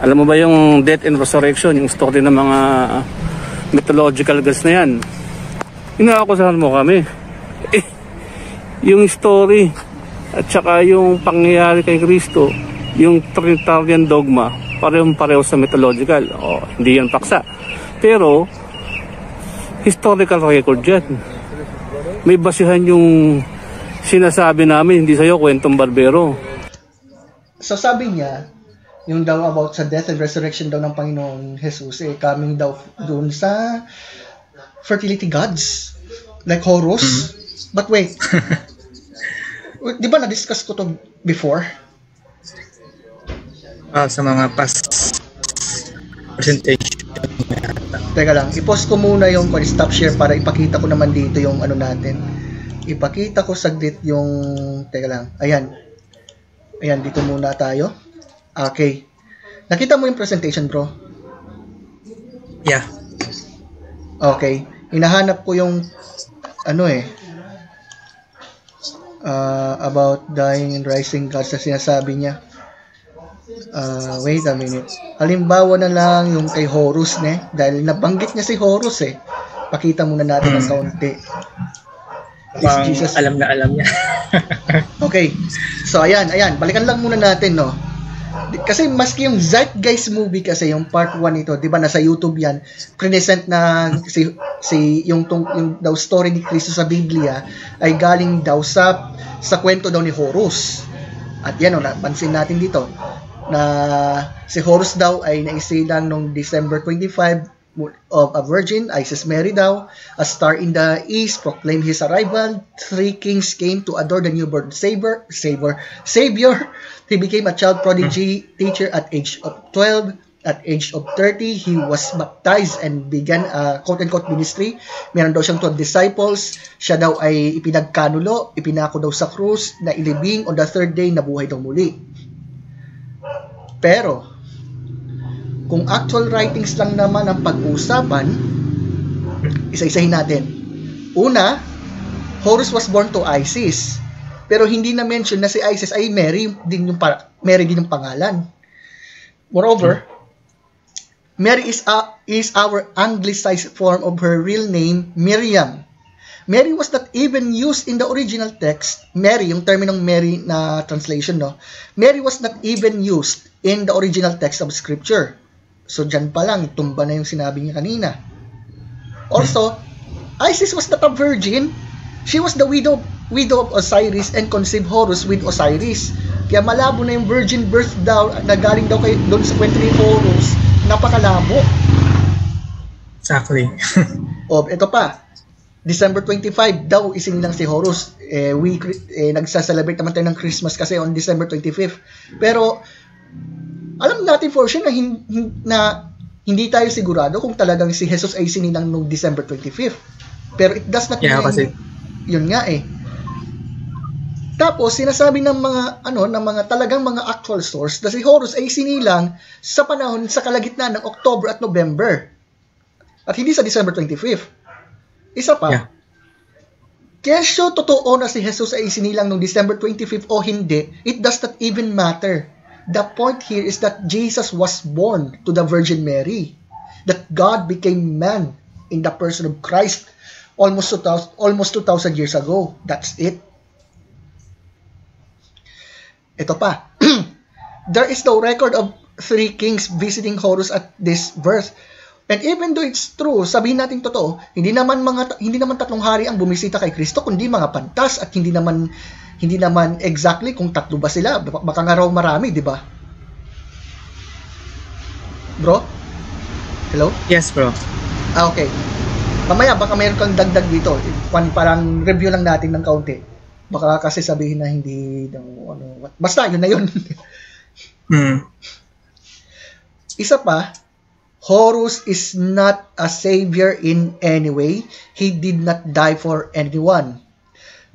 Alam mo ba yung death and resurrection, yung story ng mga mythological gods na yan? Inaakusahan mo kami. Yung story at saka yung pangyayari kay Kristo, yung Trinitarian dogma, parehong-pareho sa mythological. O, hindi yan paksa. Pero, historical record yan. May basihan yung sinasabi namin, hindi sa'yo kwentong barbero. So sabi niya, yung daw about sa death and resurrection daw ng Panginoong Jesus, coming daw dun sa fertility gods, like Horus. But wait, di ba na-discuss ko to before? Sa mga past presentation. Teka lang, i-post ko muna yung stop share para ipakita ko naman dito yung ano natin. Ipakita ko saglit yung, teka lang, ayan. Ayan, dito muna tayo. Okay. Nakita mo yung presentation, bro? Yeah. Okay. Hinahanap ko yung, about dying and rising gods na sinasabi niya. Wait a minute. Halimbawa na lang yung kay Horus, dahil nabanggit niya si Horus Pakita muna natin ng kaunti. Jesus. Alam niya. Okay. So, ayan. Balikan lang muna natin, no? Kasi maski yung Zeitgeist movie kasi, yung part 1 nito, di ba, nasa YouTube yan, present na yung daw story ni Cristo sa Biblia ay galing daw sa kwento daw ni Horus. At yan, napansin natin dito na si Horus daw ay naisilang noong December 25 of a virgin, Isis Mary daw, a star in the east proclaimed his arrival. 3 kings came to adore the newborn Savior. He became a child prodigy teacher at age of 12. At age of 30, he was baptized and began a quote-unquote ministry. Meron daw siyang 12 disciples. Siya daw ay ipinagkanulo, ipinako daw sa krus, na ilibing on the 3rd day, nabuhay daw muli. Pero, kung actual writings lang naman ang pag-uusapan, isa-isahin natin. Una, Horus was born to Isis. Pero hindi na mention na si Isis ay Mary din yung pangalan. Moreover, Mary is our anglicized form of her real name, Miriam. Mary was not even used in the original text. Mary, yung terminong Mary na translation, no? Mary was not even used in the original text of Scripture. So, dyan pa lang, tumba na yung sinabi niya kanina. Also, Isis was not a virgin. She was the widow of Osiris and conceived Horus with Osiris. Kaya malabo na yung virgin birth daw na galing daw doon sa kwento ni Horus. Napakalabo. Exactly. Ito pa. December 25 daw isinilang si Horus. Nagsa-celebrate naman tayo ng Christmas kasi on December 25th. Pero, alam natin for sure na hindi tayo sigurado kung talagang si Jesus ay sinilang noong December 25th. Pero it does not mean, kasi yun nga Tapos sinasabi ng mga talagang mga actual source na si Horus ay sinilang sa panahon sa kalagitnaan ng October at November. At hindi sa December 25th. Isa pa. Kesyo totoo na si Jesus ay sinilang noong December 25th o hindi, it does not even matter. The point here is that Jesus was born to the Virgin Mary. That God became man in the person of Christ almost 2,000 years ago. That's it. Ito pa. There is no record of 3 kings visiting Horus at this birth. And even though it's true, sabihin natin totoo, hindi naman tatlong hari ang bumisita kay Kristo, kundi mga pantas, at hindi naman exactly kung tatlo ba sila, baka nga raw marami, di ba? Bro? Hello? Yes, bro. Okay. Mamaya baka mayroon kang dagdag dito. Parang review lang natin ng kaunti. Baka kasi sabihin na hindi basta yun na yun. Isa pa, Horus is not a savior in any way. He did not die for anyone.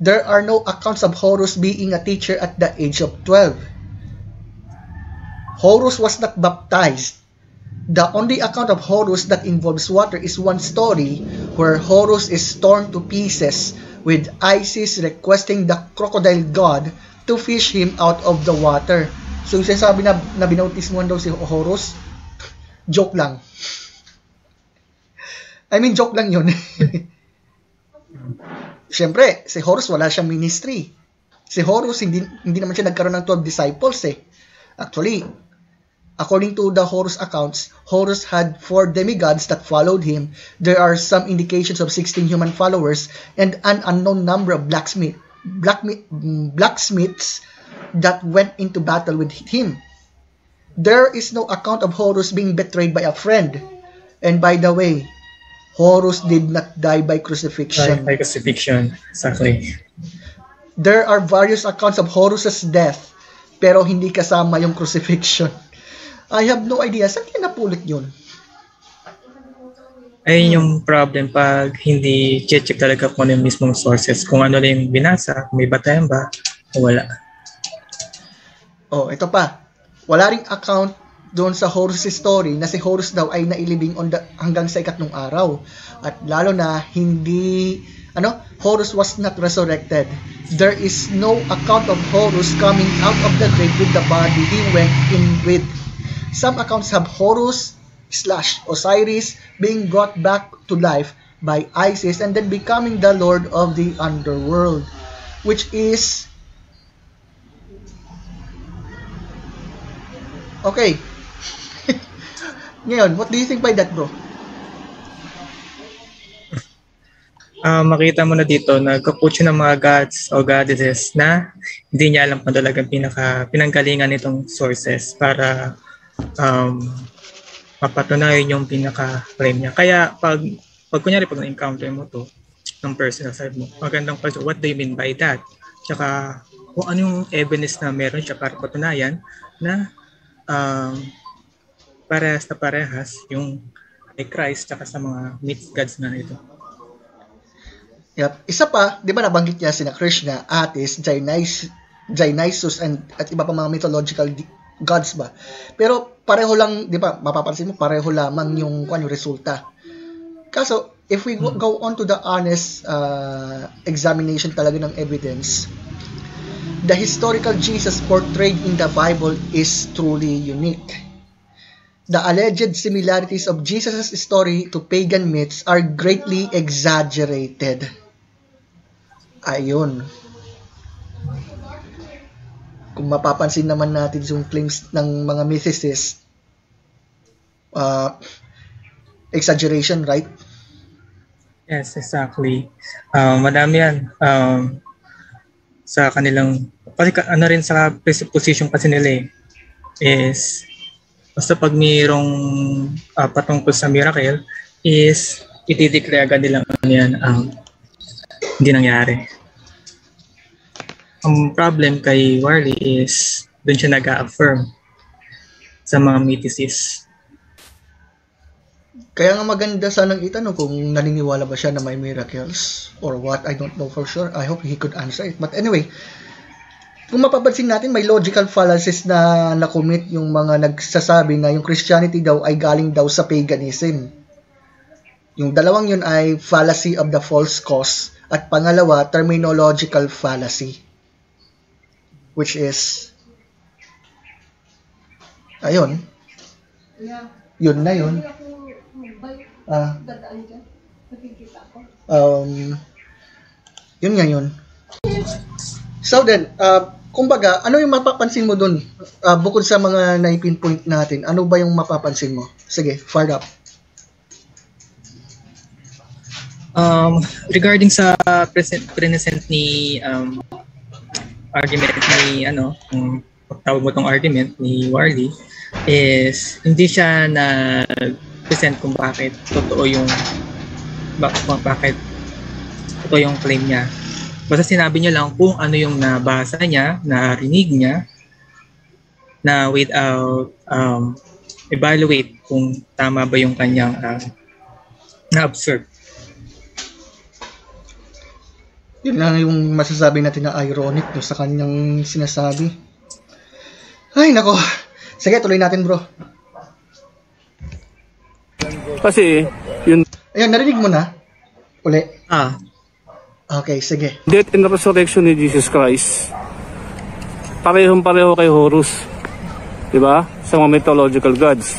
There are no accounts of Horus being a teacher at the age of 12. Horus was not baptized. The only account of Horus that involves water is one story where Horus is torn to pieces with Isis requesting the crocodile god to fish him out of the water. So yung sinasabi na binautismuhan daw si Horus, joke lang. I mean, joke lang yun. Siyempre, si Horus wala siyang ministry. Si Horus, hindi naman siya nagkaroon ng 12 disciples eh. Actually, according to the Horus accounts, Horus had 4 demigods that followed him. There are some indications of 16 human followers and an unknown number of blacksmiths that went into battle with him. There is no account of Horus being betrayed by a friend. And by the way, Horus did not die by crucifixion. By crucifixion, exactly. There are various accounts of Horus's death, pero hindi kasama yung crucifixion. I have no idea. Saan kaya napulit yun? Ayun yung problem pag hindi check talaga kung ano yung mismong sources. Kung ano lang yung binasa, may batayan ba, o wala. Oh, ito pa. Wala ring account doon sa Horus story na si Horus daw ay nailibing hanggang sa 3 araw. At lalo na Horus was not resurrected. There is no account of Horus coming out of the grave with the body he went in with. Some accounts have Horus/Osiris being brought back to life by Isis and then becoming the lord of the underworld, which is okay. Ngayon, what do you think by that, bro? Makita mo na dito, nagkapucho ng mga gods o goddesses na hindi niya alam kung talagang pinanggalingan nitong sources para mapatunayan yung pinaka-claim niya. Kaya pag kunyari pag na-encounter mo to ng personal side mo, magandang question, what do you mean by that? Tsaka kung ano yung evidence na meron siya para patunayan na parehas yung kay Christ tsaka sa mga myth gods na ito. Yep. Isa pa, di ba nabanggit niya sina Krishna, Attis, Dionysus, at iba pa mga mythological gods ba? Pero pareho lang, di ba, mapapansin mo, pareho lamang yung resulta. Kaso, if we go on to the honest examination talaga ng evidence, the historical Jesus portrayed in the Bible is truly unique. The alleged similarities of Jesus' story to pagan myths are greatly exaggerated. Ayun. Kung mapapansin naman natin yung claims ng mga mythicists, exaggeration, right? Yes, exactly. Madami yan. Sa kanilang, kasi rin sa presupposition kasi nila is basta pag mayroong patungkol sa miracle is itideclare agad nilang hindi nangyari. Ang problem kay Warley is doon siya nag-affirm sa mga mythicists. Kaya nga maganda sanang itanong kung naniniwala ba siya na may miracles or what. I don't know for sure. I hope he could answer it. But anyway, kung mapapansin natin, may logical fallacies na nakomit yung mga nagsasabi na yung Christianity daw ay galing daw sa paganism. Yung dalawang yun ay fallacy of the false cause at pangalawa, terminological fallacy. Which is ayun. Yun na yun. Yun nga yun. So then, kumbaga, ano yung mapapansin mo dun? Bukod sa mga na-pinpoint natin, ano ba yung mapapansin mo? Sige, fire up. Regarding sa present ni argument ni tawag mo tong argument ni Warley is hindi siya na present kung bakit totoo yung claim niya. Basta sinabi niya lang kung ano yung nabasa niya, narinig niya, na without evaluate kung tama ba yung kanyang na-observe. Yun lang yung masasabi natin na ironic no, sa kanyang sinasabi. Ay, nako. Sige, tuloy natin, bro. Kasi, yun... Ayan, narinig mo na? Uli? Okay, sige. Death and resurrection ni Jesus Christ, parehong-pareho kay Horus. Diba? Sa mga mythological gods.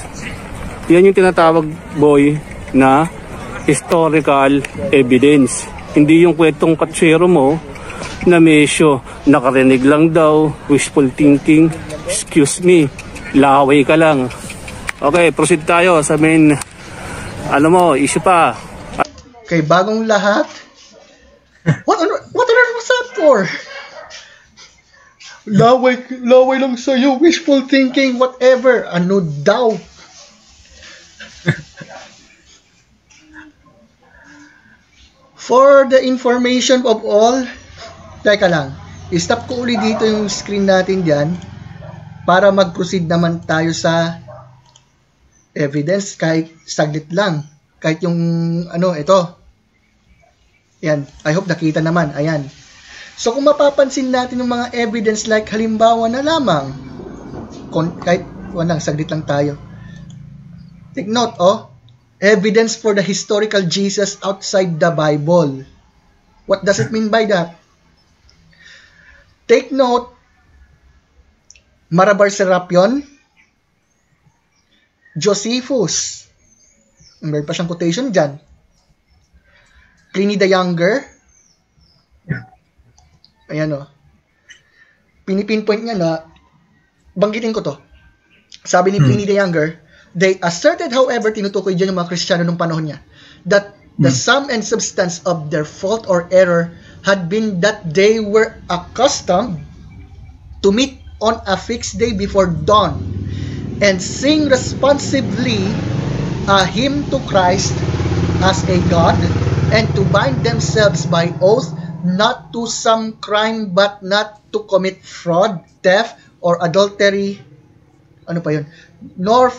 Yan yung tinatawag, boy, na historical evidence. Hindi yung kwentong katsero mo na medyo nakarinig lang daw, wishful thinking, excuse me, laway ka lang. Okay, proceed tayo sa main, issue pa. Okay, bagong lahat. What on earth was that for? Laway lang sa'yo, wishful thinking, whatever. Ano daw? For the information of all, teka lang, i-stop ko ulit dito yung screen natin dyan para mag-proceed naman tayo sa evidence kahit saglit lang. Kahit yung, ito. Yan, I hope nakita naman. Ayan. So, kung mapapansin natin yung mga evidence like halimbawa na lamang, kahit, saglit lang tayo. Take note, evidence for the historical Jesus outside the Bible. What does it mean by that? Take note, Marabar Serapion, Josephus, meron pa siyang quotation dyan, Pliny the Younger, ayan pinipinpoint niya na, banggitin ko to, sabi ni Pliny the Younger, they asserted, however, tinutukoy dyan yung mga Kristiyano nung panahon niya, that the sum and substance of their fault or error had been that they were accustomed to meet on a fixed day before dawn and sing responsively a hymn to Christ as a God and to bind themselves by oath not to some crime but not to commit fraud, theft, or adultery, nor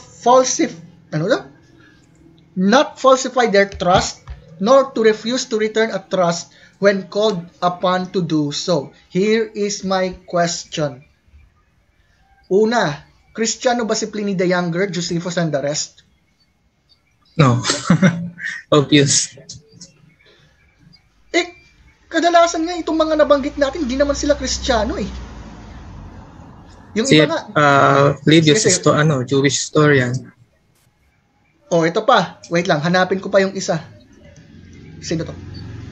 not falsify their trust, nor to refuse to return a trust when called upon to do so. Here is my question. Una, Kristiyano ba si Pliny the Younger, Josephus, and the rest? No. Obvious. Kadalasan nga itong mga nabanggit natin, hindi naman sila Kristiyano Yung si iba nga, Livius Jewish historian. Ito pa. Wait lang, hanapin ko pa yung isa. Sino to?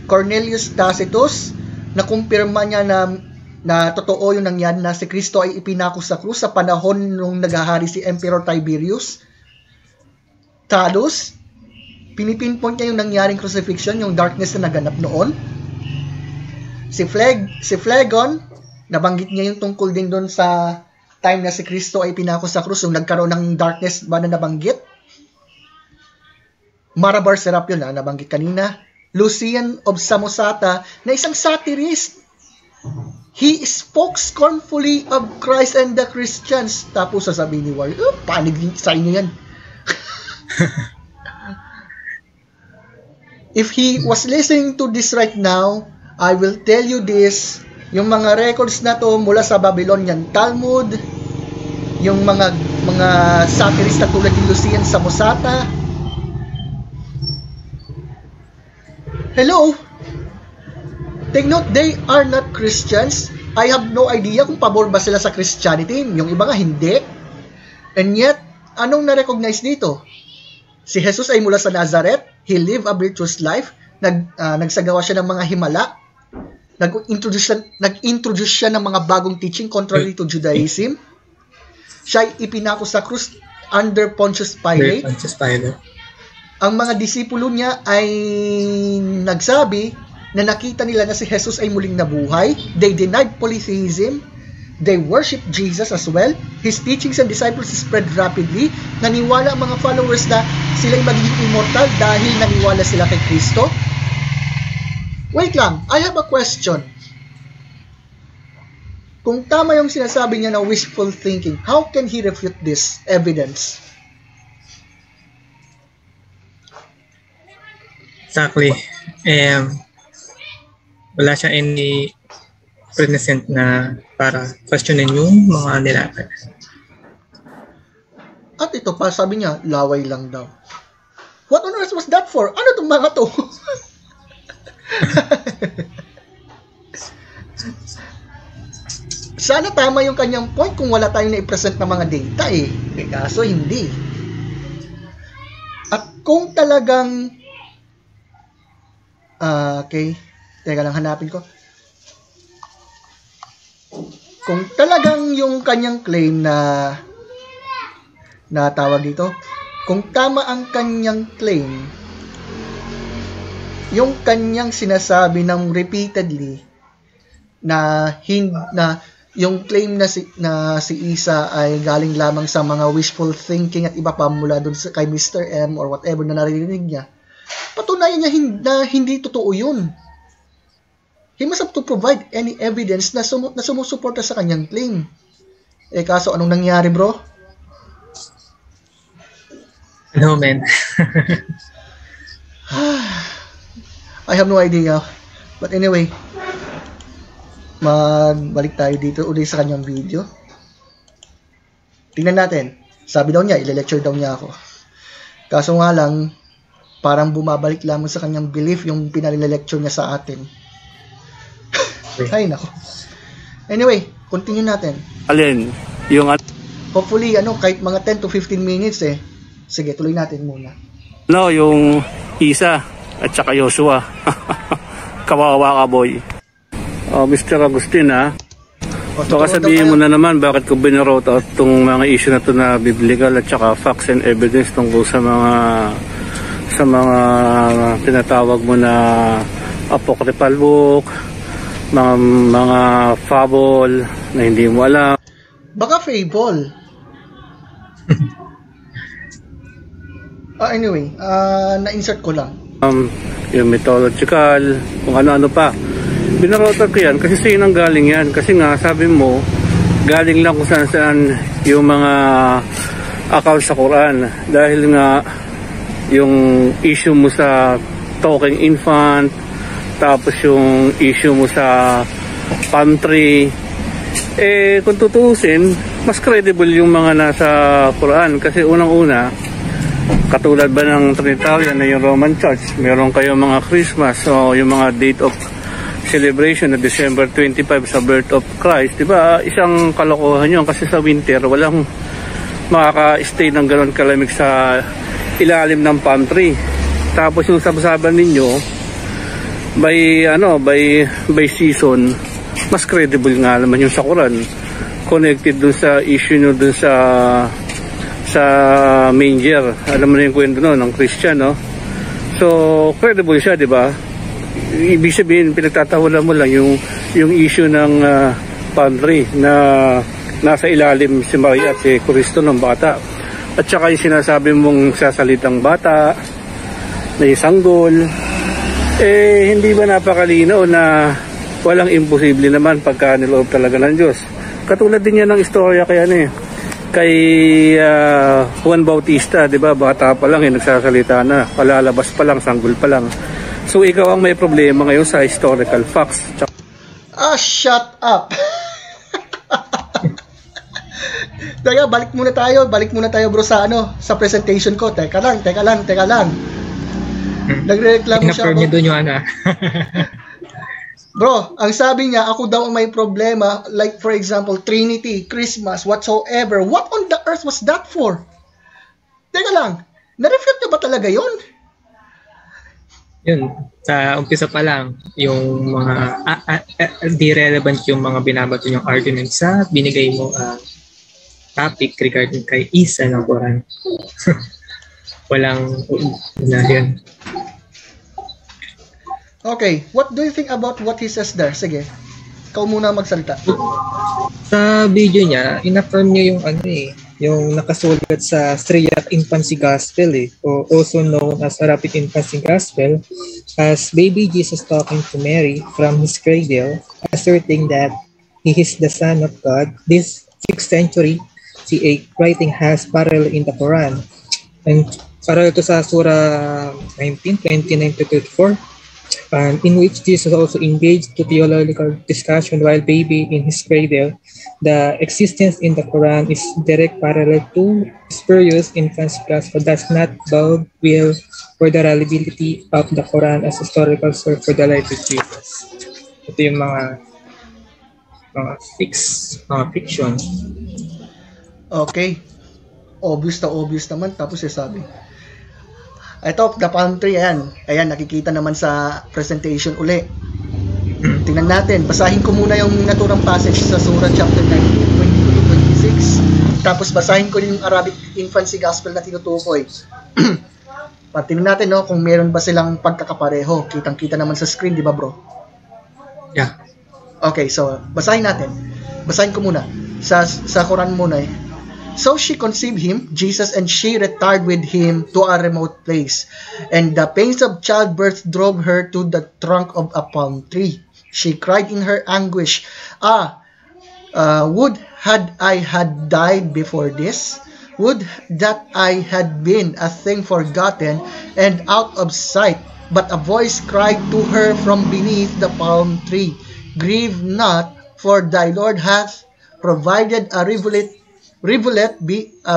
Cornelius Tacitus, nakumpirma niya na totoo yung nangyari na si Kristo ay ipinako sa krus sa panahon nung naghahari si Emperor Tiberius. Thallus, pinipinpoint niya yung nangyaring crucifixion, yung darkness na naganap noon. Si Phlegon, nabanggit niya yung tungkol din doon sa time na si Kristo ay pinako sa krus, yung nagkaroon ng darkness ba na nabanggit. Marabar Serapion na nabanggit kanina. Lucian of Samosata, na isang satirist. He spoke scornfully of Christ and the Christians. Tapos sasabihin ni Warren, panig sa inyo yan. If he was listening to this right now, I will tell you this, yung mga records na to mula sa Babylonian Talmud, yung mga satirista tulad ni Lucian Samosata. Hello? Take note, they are not Christians. I have no idea kung pabor ba sila sa Christianity. Yung iba nga hindi. And yet, anong na-recognize dito? Si Jesus ay mula sa Nazareth. He lived a virtuous life. Nagsagawa siya ng mga himala. Nag-introduce siya ng mga bagong teaching contrary to Judaism. Siya ay ipinako sa krus under Pontius Pilate. ang mga disipulo niya ay nagsabi na nakita nila na si Jesus ay muling nabuhay. They denied polytheism. They worshiped Jesus as well. His teachings and disciples spread rapidly. Naniwala ang mga followers na sila'y magiging immortal dahil naniwala sila kay Kristo. Wait lang, I have a question. Kung tama yung sinasabi niya na wishful thinking, how can he refute this evidence? Exactly. Wala siya any present na para questionin yung mga nilakad. At ito pa, sabi niya, laway lang daw. What on earth was that for? Ano itong mga to? Sana tama yung kanyang point kung wala tayong na-present na mga data eh. Kaso hindi. At kung talagang okay, teka lang, hanapin ko. Kung talagang yung kanyang claim na tawag dito, kung tama ang kanyang claim, yung kanyang sinasabi ng repeatedly na yung claim na si Isa ay galing lamang sa mga wishful thinking at iba pa mula doon kay Mr. M or whatever na narinig niya, patunayan niya na hindi totoo yun. He must have to provide any evidence na sumusuporta sa kanyang claim. Kaso anong nangyari, bro? No, man. I have no idea. But anyway, magbalik tayo dito ulit sa kanyang video. Tingnan natin. Sabi daw niya, ile-lecture daw niya ako. Kaso nga lang, parang bumabalik lamang sa kanyang belief yung pinalilecture niya sa atin. Ay, nako. Anyway, continue natin. Alin? Yung hopefully, kahit mga 10 to 15 minutes eh. Sige, tuloy natin muna. No, yung Isa at saka Joshua. Kawawa ka, boy. Mr. Agustin, ha? Baka sabihin mo na naman bakit ko binarote out itong mga issue na ito na biblical at saka facts and evidence tungkol sa mga tinatawag mo na apocryphal book, mga fable na hindi mo alam. Baka fable. Anyway, na-insert ko lang. Yung mythological, kung ano-ano pa. Binarotan ko yan kasi sa'yo nang galing yan. Kasi nga, sabi mo, galing lang kung saan-saan yung mga account sa Quran. Dahil nga, yung issue mo sa talking infant, tapos yung issue mo sa palm tree, kung tutuusin, mas credible yung mga nasa Quran. Kasi unang-una, katulad ba ng Trinitarian na yung Roman Church, meron kayong mga Christmas o yung mga date of celebration na December 25 sa birth of Christ, diba? Isang kalokohan yun kasi sa winter walang makaka-stay ng gano'n kalamig sa ilalim ng palm tree. Tapos yung sabasaban ninyo by season, mas credible nga naman yung sa Quran, connected dun sa issue nyo dun sa manger. Alam mo na yung kwento no, ng Christian, no? So credible siya, diba? Ibig sabihin, pinagtatawalan mo lang yung issue ng pantry na nasa ilalim si Maria at si Kristo ng bata. At saka yung sinasabi mong sasalitang bata na isanggol, hindi ba napakalinaw na walang imposible naman pagka niloob talaga ng Diyos. Katulad din yan ng istorya kay Juan Bautista, di ba? Bata pa lang, nagsasalita na, palalabas pa lang, sanggol pa lang. So ikaw ang may problema ngayon sa historical facts. Shut up. Teka, balik muna tayo bro sa sa presentation ko. Teka lang. Nagrereklamo siya ako. Doon yung Bro, ang sabi niya, ako daw ang may problema, like for example, Trinity, Christmas, whatsoever. What on the earth was that for? Teka lang, na-reflect na ba talaga yun? Yun, sa umpisa pa lang, yung mga di relevant yung mga binabato yung argument sa binigay mo topic regarding kay Isa ng Quran. walang yun. Okay, what do you think about what he says there? Sige, ikaw muna magsalita. Sa video niya, in-affirm niya yung yung nakasulat sa Syriac Infancy Gospel o also known as Arabic Infancy Gospel, as baby Jesus talking to Mary from his cradle, asserting that he is the Son of God. This 6th century CA writing has parallel in the Quran. And parallel to sa Surah 19, 29-34, in which Jesus also engaged to theological discussion while baby in his cradle. The existence in the Quran is direct parallel to spurious infancy gospel does not bode well for the reliability of the Quran as historical source for the life of Jesus. Ito yung mga fiction. Okay. Obvious naman. Tapos sabi. Ito, the palm tree, ayan. Ayan, nakikita naman sa presentation uli. Tingnan natin. Basahin ko muna yung naturang passage sa Surah chapter 19, 22-26. Tapos basahin ko yung Arabic Infancy Gospel na tinutukoy. Tingnan natin kung meron ba silang pagkakapareho. Kitang-kita naman sa screen, di ba bro? Yeah. Okay, so basahin natin. Basahin ko muna. Sa Quran muna So she conceived him, Jesus, and she retired with him to a remote place. And the pains of childbirth drove her to the trunk of a palm tree. She cried in her anguish, would had I had died before this? Would that I had been a thing forgotten and out of sight. But a voice cried to her from beneath the palm tree, Grieve not, for thy Lord hath provided a rivulet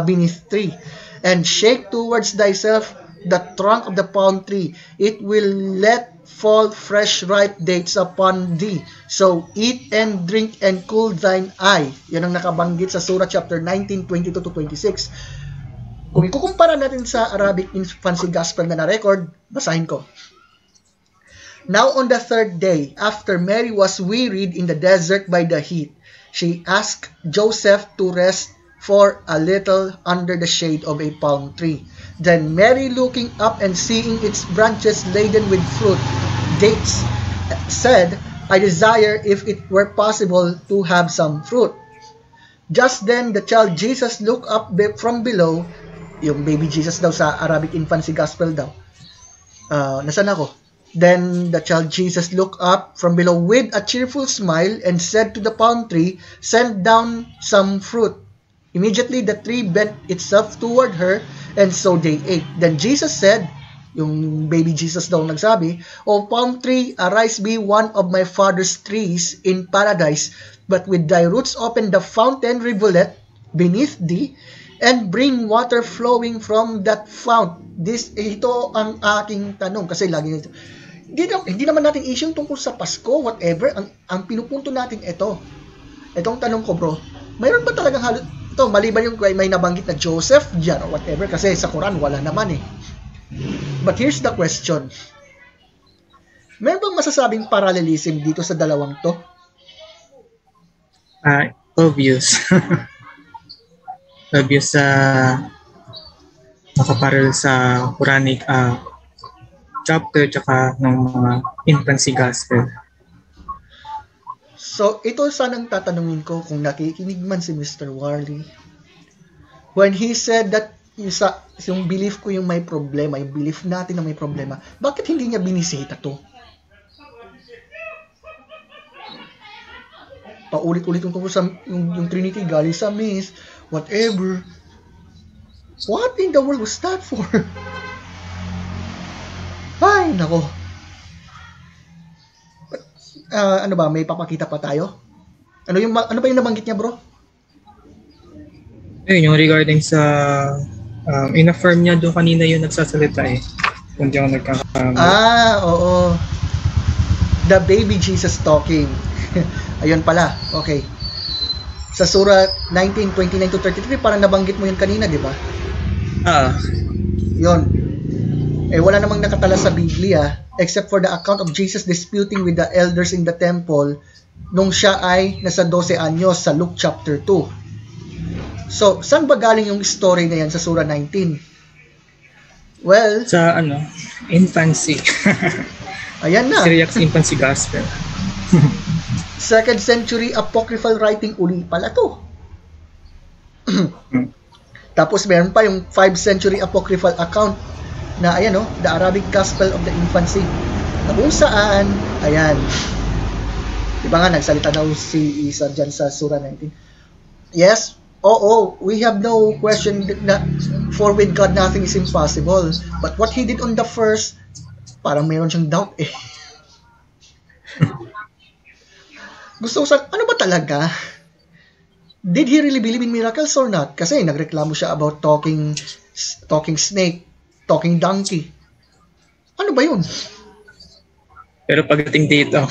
beneath tree, and shake towards thyself the trunk of the palm tree. It will let fall fresh ripe dates upon thee. So eat and drink and cool thine eye. Yan ang nakabanggit sa Surah chapter 19, 22-26. Kung ikukumpara natin sa Arabic Infancy Gospel na na-record, basahin ko. Now on the 3rd day, after Mary was wearied in the desert by the heat, she asked Joseph to rest for a little under the shade of a palm tree. Then Mary, looking up and seeing its branches laden with fruit, dates, said, I desire, if it were possible, to have some fruit. Just then the child Jesus looked up from below, yung baby Jesus daw sa Arabic Infancy Gospel daw. Nasaan ako? Then the child Jesus looked up from below with a cheerful smile and said to the palm tree, Send down some fruit. Immediately the tree bent itself toward her, and so they ate. Then Jesus said, yung baby Jesus daw nagsabi, O palm tree, arise, be one of my father's trees in paradise, but with thy roots open the fountain rivulet beneath thee, and bring water flowing from that fount. Ito ang aking tanong, kasi lagi nito. Hindi naman natin issue tungkol sa Pasko, whatever. Ang pinupunto natin itong tanong ko bro, mayroon ba talagang ito, maliban yung may nabanggit na Joseph dyan or whatever, kasi sa Quran wala naman But here's the question. Meron bang masasabing parallelism dito sa dalawang to? Obvious. Obvious sa nakaparallel sa Quranic chapter tsaka ng mga infancy gospel. So, ito sanang tatanungin ko kung nakikinig man si Mr. Warley. When he said that yung belief ko yung may problema, yung belief natin na may problema, bakit hindi niya binisita to? Paulit-ulit tungkol sa yung Trinity, galing sa Miss, whatever. What in the world was that for? Ay, nako. Ano ba, may papakita pa tayo? Ano ba yung nabanggit niya, bro? Yung regarding sa in-affirm niya doon kanina yung nagsasalita Kung di ako nagkakamali. Oo. The baby Jesus talking. Ayun pala. Okay. Sa Surah 19, 29-33, parang nabanggit mo yun kanina, di ba? Yun. Wala namang nakatala sa Biblia except for the account of Jesus disputing with the elders in the temple nung siya ay nasa 12 anyos sa Luke chapter 2. So, saan ba galing yung story na yan sa Surah 19? Well, Sa infancy. ayan na. Syriac's infancy gospel. 2nd century apocryphal writing uli pala to. Tapos meron pa yung 5th century apocryphal account na ayan the Arabic Gospel of the Infancy. Na kung saan, ayan. Diba nga, nagsalita daw si Isa dyan sa Surah 19. Yes, we have no question that for with God nothing is impossible. But what he did on the first, parang meron siyang doubt eh. Gusto ko ano ba talaga? Did he really believe in miracles or not? Kasi nagreklamo siya about talking snake, talking donkey. Ano ba yun? Pero pagdating dito,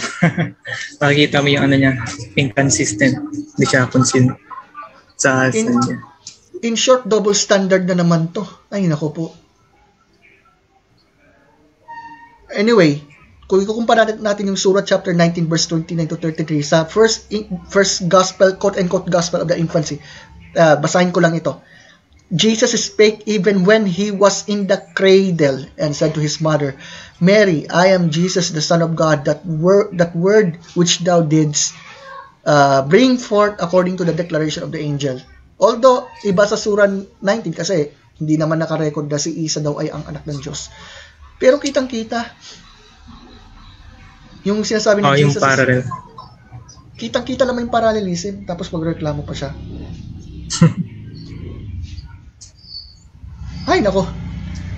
makikita mo yung niya, inconsistent. Hindi siya consistent sa niya. In short, double standard na naman to. Ay, nako po. Anyway, kung ikukumpara natin yung Surah chapter 19 verse 29 to 33 sa first gospel, quote-unquote gospel of the infancy. Basahin ko lang ito. Jesus spake even when he was in the cradle and said to his mother, Mary, I am Jesus, the Son of God, that word which thou didst bring forth according to the declaration of the angel. Although, iba sa Surah 19 kasi hindi naman nakarecord na si Isa daw ay ang anak ng Diyos. Pero kitang-kita, yung sinasabi ni Jesus, yung parallel. Kitang-kita naman yung parallelism, tapos magreklamo pa siya. Ay, nako.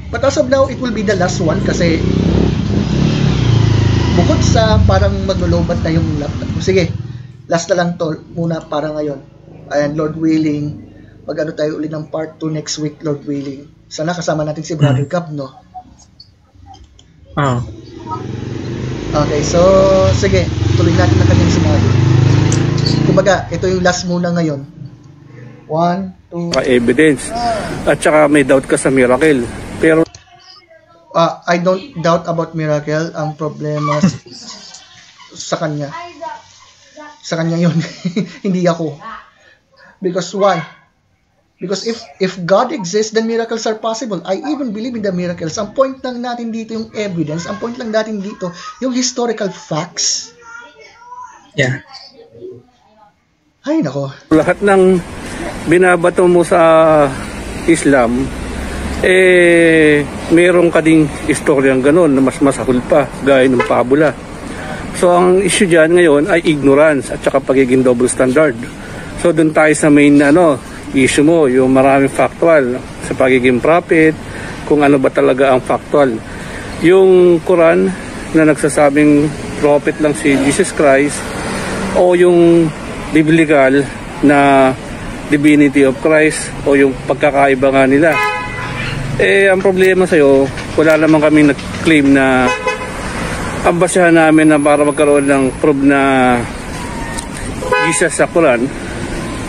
But as of now, it will be the last one kasi bukod sa parang maglolobat na yung laptop. Sige, last na lang to muna para ngayon. Ayan, Lord willing, mag-ano tayo ulit ng part 2 next week, Lord willing. Sana kasama natin si Brother Cap, no? Okay, so, sige, tuloy natin na kanyang sinabi. Kumbaga, ito yung last muna ngayon. 1, 2, evidence. At saka may doubt ka sa miracle. Pero I don't doubt about miracle. Ang problema sa kanya. Sa kanya yun. Hindi ako. Because why? Because if God exists, then miracles are possible. I even believe in the miracles. Ang point lang natin dito yung evidence. Ang point lang natin dito yung historical facts. Yeah. Ay, nako. lahat ng binabato mo sa Islam, meron ka ding istoryang ganun na mas masahol pa, gaya ng pabula. So, ang issue dyan ngayon ay ignorance at saka pagiging double standard. So, dun tayo sa main issue mo, yung maraming factual sa pagiging prophet, kung ano ba talaga ang factual. Yung Quran na nagsasabing prophet lang si Jesus Christ, o yung biblical na divinity of Christ, o yung pagkakaiba nga nila. Ang problema sa'yo, wala naman kami nag-claim na ang basahan namin na para magkaroon ng proof na Jesus sa Quran.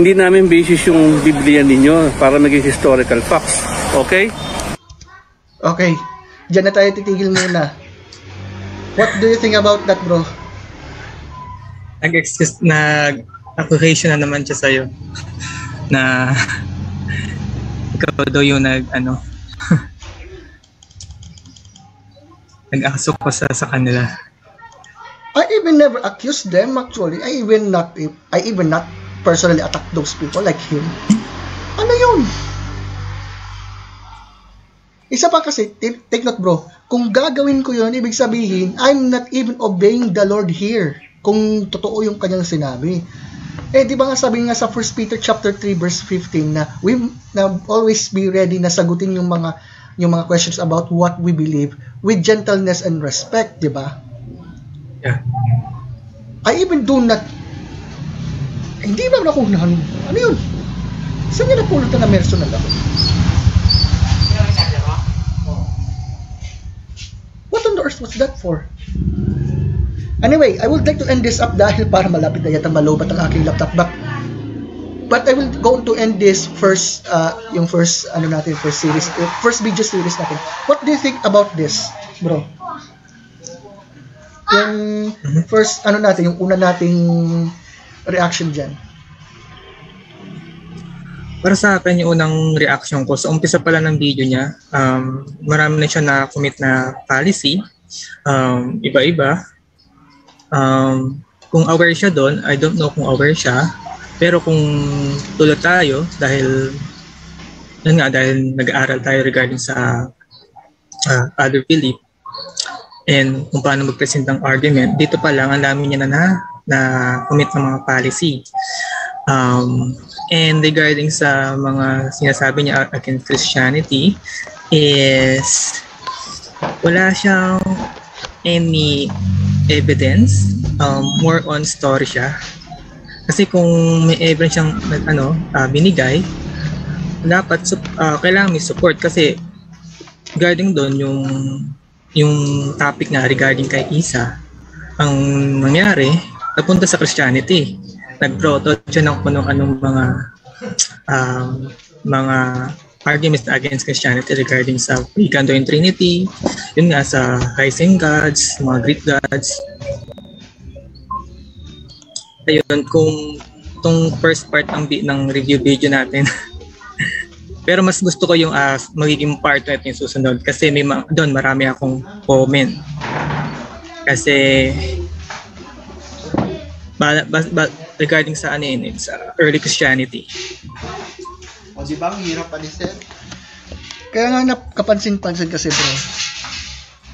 Hindi namin basis yung Biblia ninyo para maging historical facts. Okay? Okay. Diyan na tayo titigil muna. What do you think about that, bro? Nag-accusation na naman siya sa'yo na ikaw daw yung nag-asok ko sa kanila. I even never accused them actually. I even not personally attack those people like him. Ano yun? Isa pa kasi, take note bro, kung gagawin ko yun, ibig sabihin, I'm not even obeying the Lord here. Kung totoo yung kanyang sinabi. Di ba nga sabi nga sa 1 Peter chapter 3 verse 15 na always be ready na sagutin yung mga questions about what we believe with gentleness and respect, di ba? Yeah. I even do not hindi ba nakunahan? Ano yun? Saan niya napulot na personal ako? What on the earth was that for? Anyway, I would like to end this up dahil para malapit na yata malobat ang aking laptop. But I will go to end this first, yung first series, first video series natin. What do you think about this, bro? Yung first, yung una nating reaction dyan. Para sa akin, yung unang reaction ko, sa umpisa pala ng video niya, marami na siya na-commit na policy, iba-iba. Kung aware siya doon, I don't know kung aware siya. Pero kung tulad tayo, dahil nag-aaral tayo regarding sa other belief, and kung paano mag-present ng argument, dito pa lang ang dami niya na commit ng mga policy. And regarding sa mga sinasabi niya against Christianity is wala siyang any evidence, more on story siya. Kasi kung may evidence siyang binigay, dapat kailangan may support kasi regarding doon yung topic na regarding kay Isa, ang nangyari, napunta sa Christianity. Nag-protot siya ng anong mga arguments against Christianity regarding sa Pagan Trinity, yun nga sa rising gods, mga Greek gods. Ayun, kung itong first part ng review video natin. Pero mas gusto ko yung magiging part 2 yung susunod kasi doon marami akong comment. Kasi regarding sa sa early Christianity. O di ba ang hirap palisin? Kaya nga kapansin-pansin kasi bro.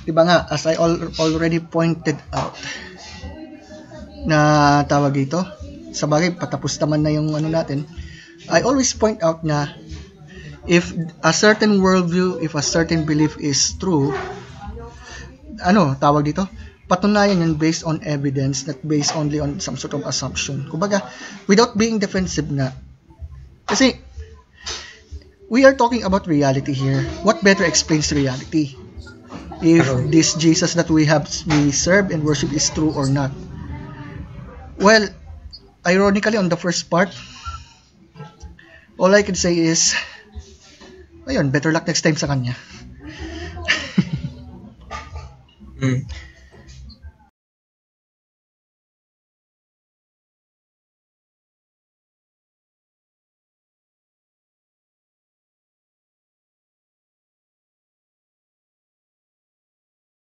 Di ba nga, as I already pointed out, na tawag dito, sa bagay patapos naman na yung natin, I always point out na if a certain worldview, if a certain belief is true, tawag dito, patunayan yan based on evidence, not based only on some sort of assumption. Kumbaga, without being defensive na. Kasi, we are talking about reality here. What better explains reality? If this Jesus that we serve and worship is true or not. Well, ironically, on the first part, all I can say is, ayun, better luck next time sa kanya.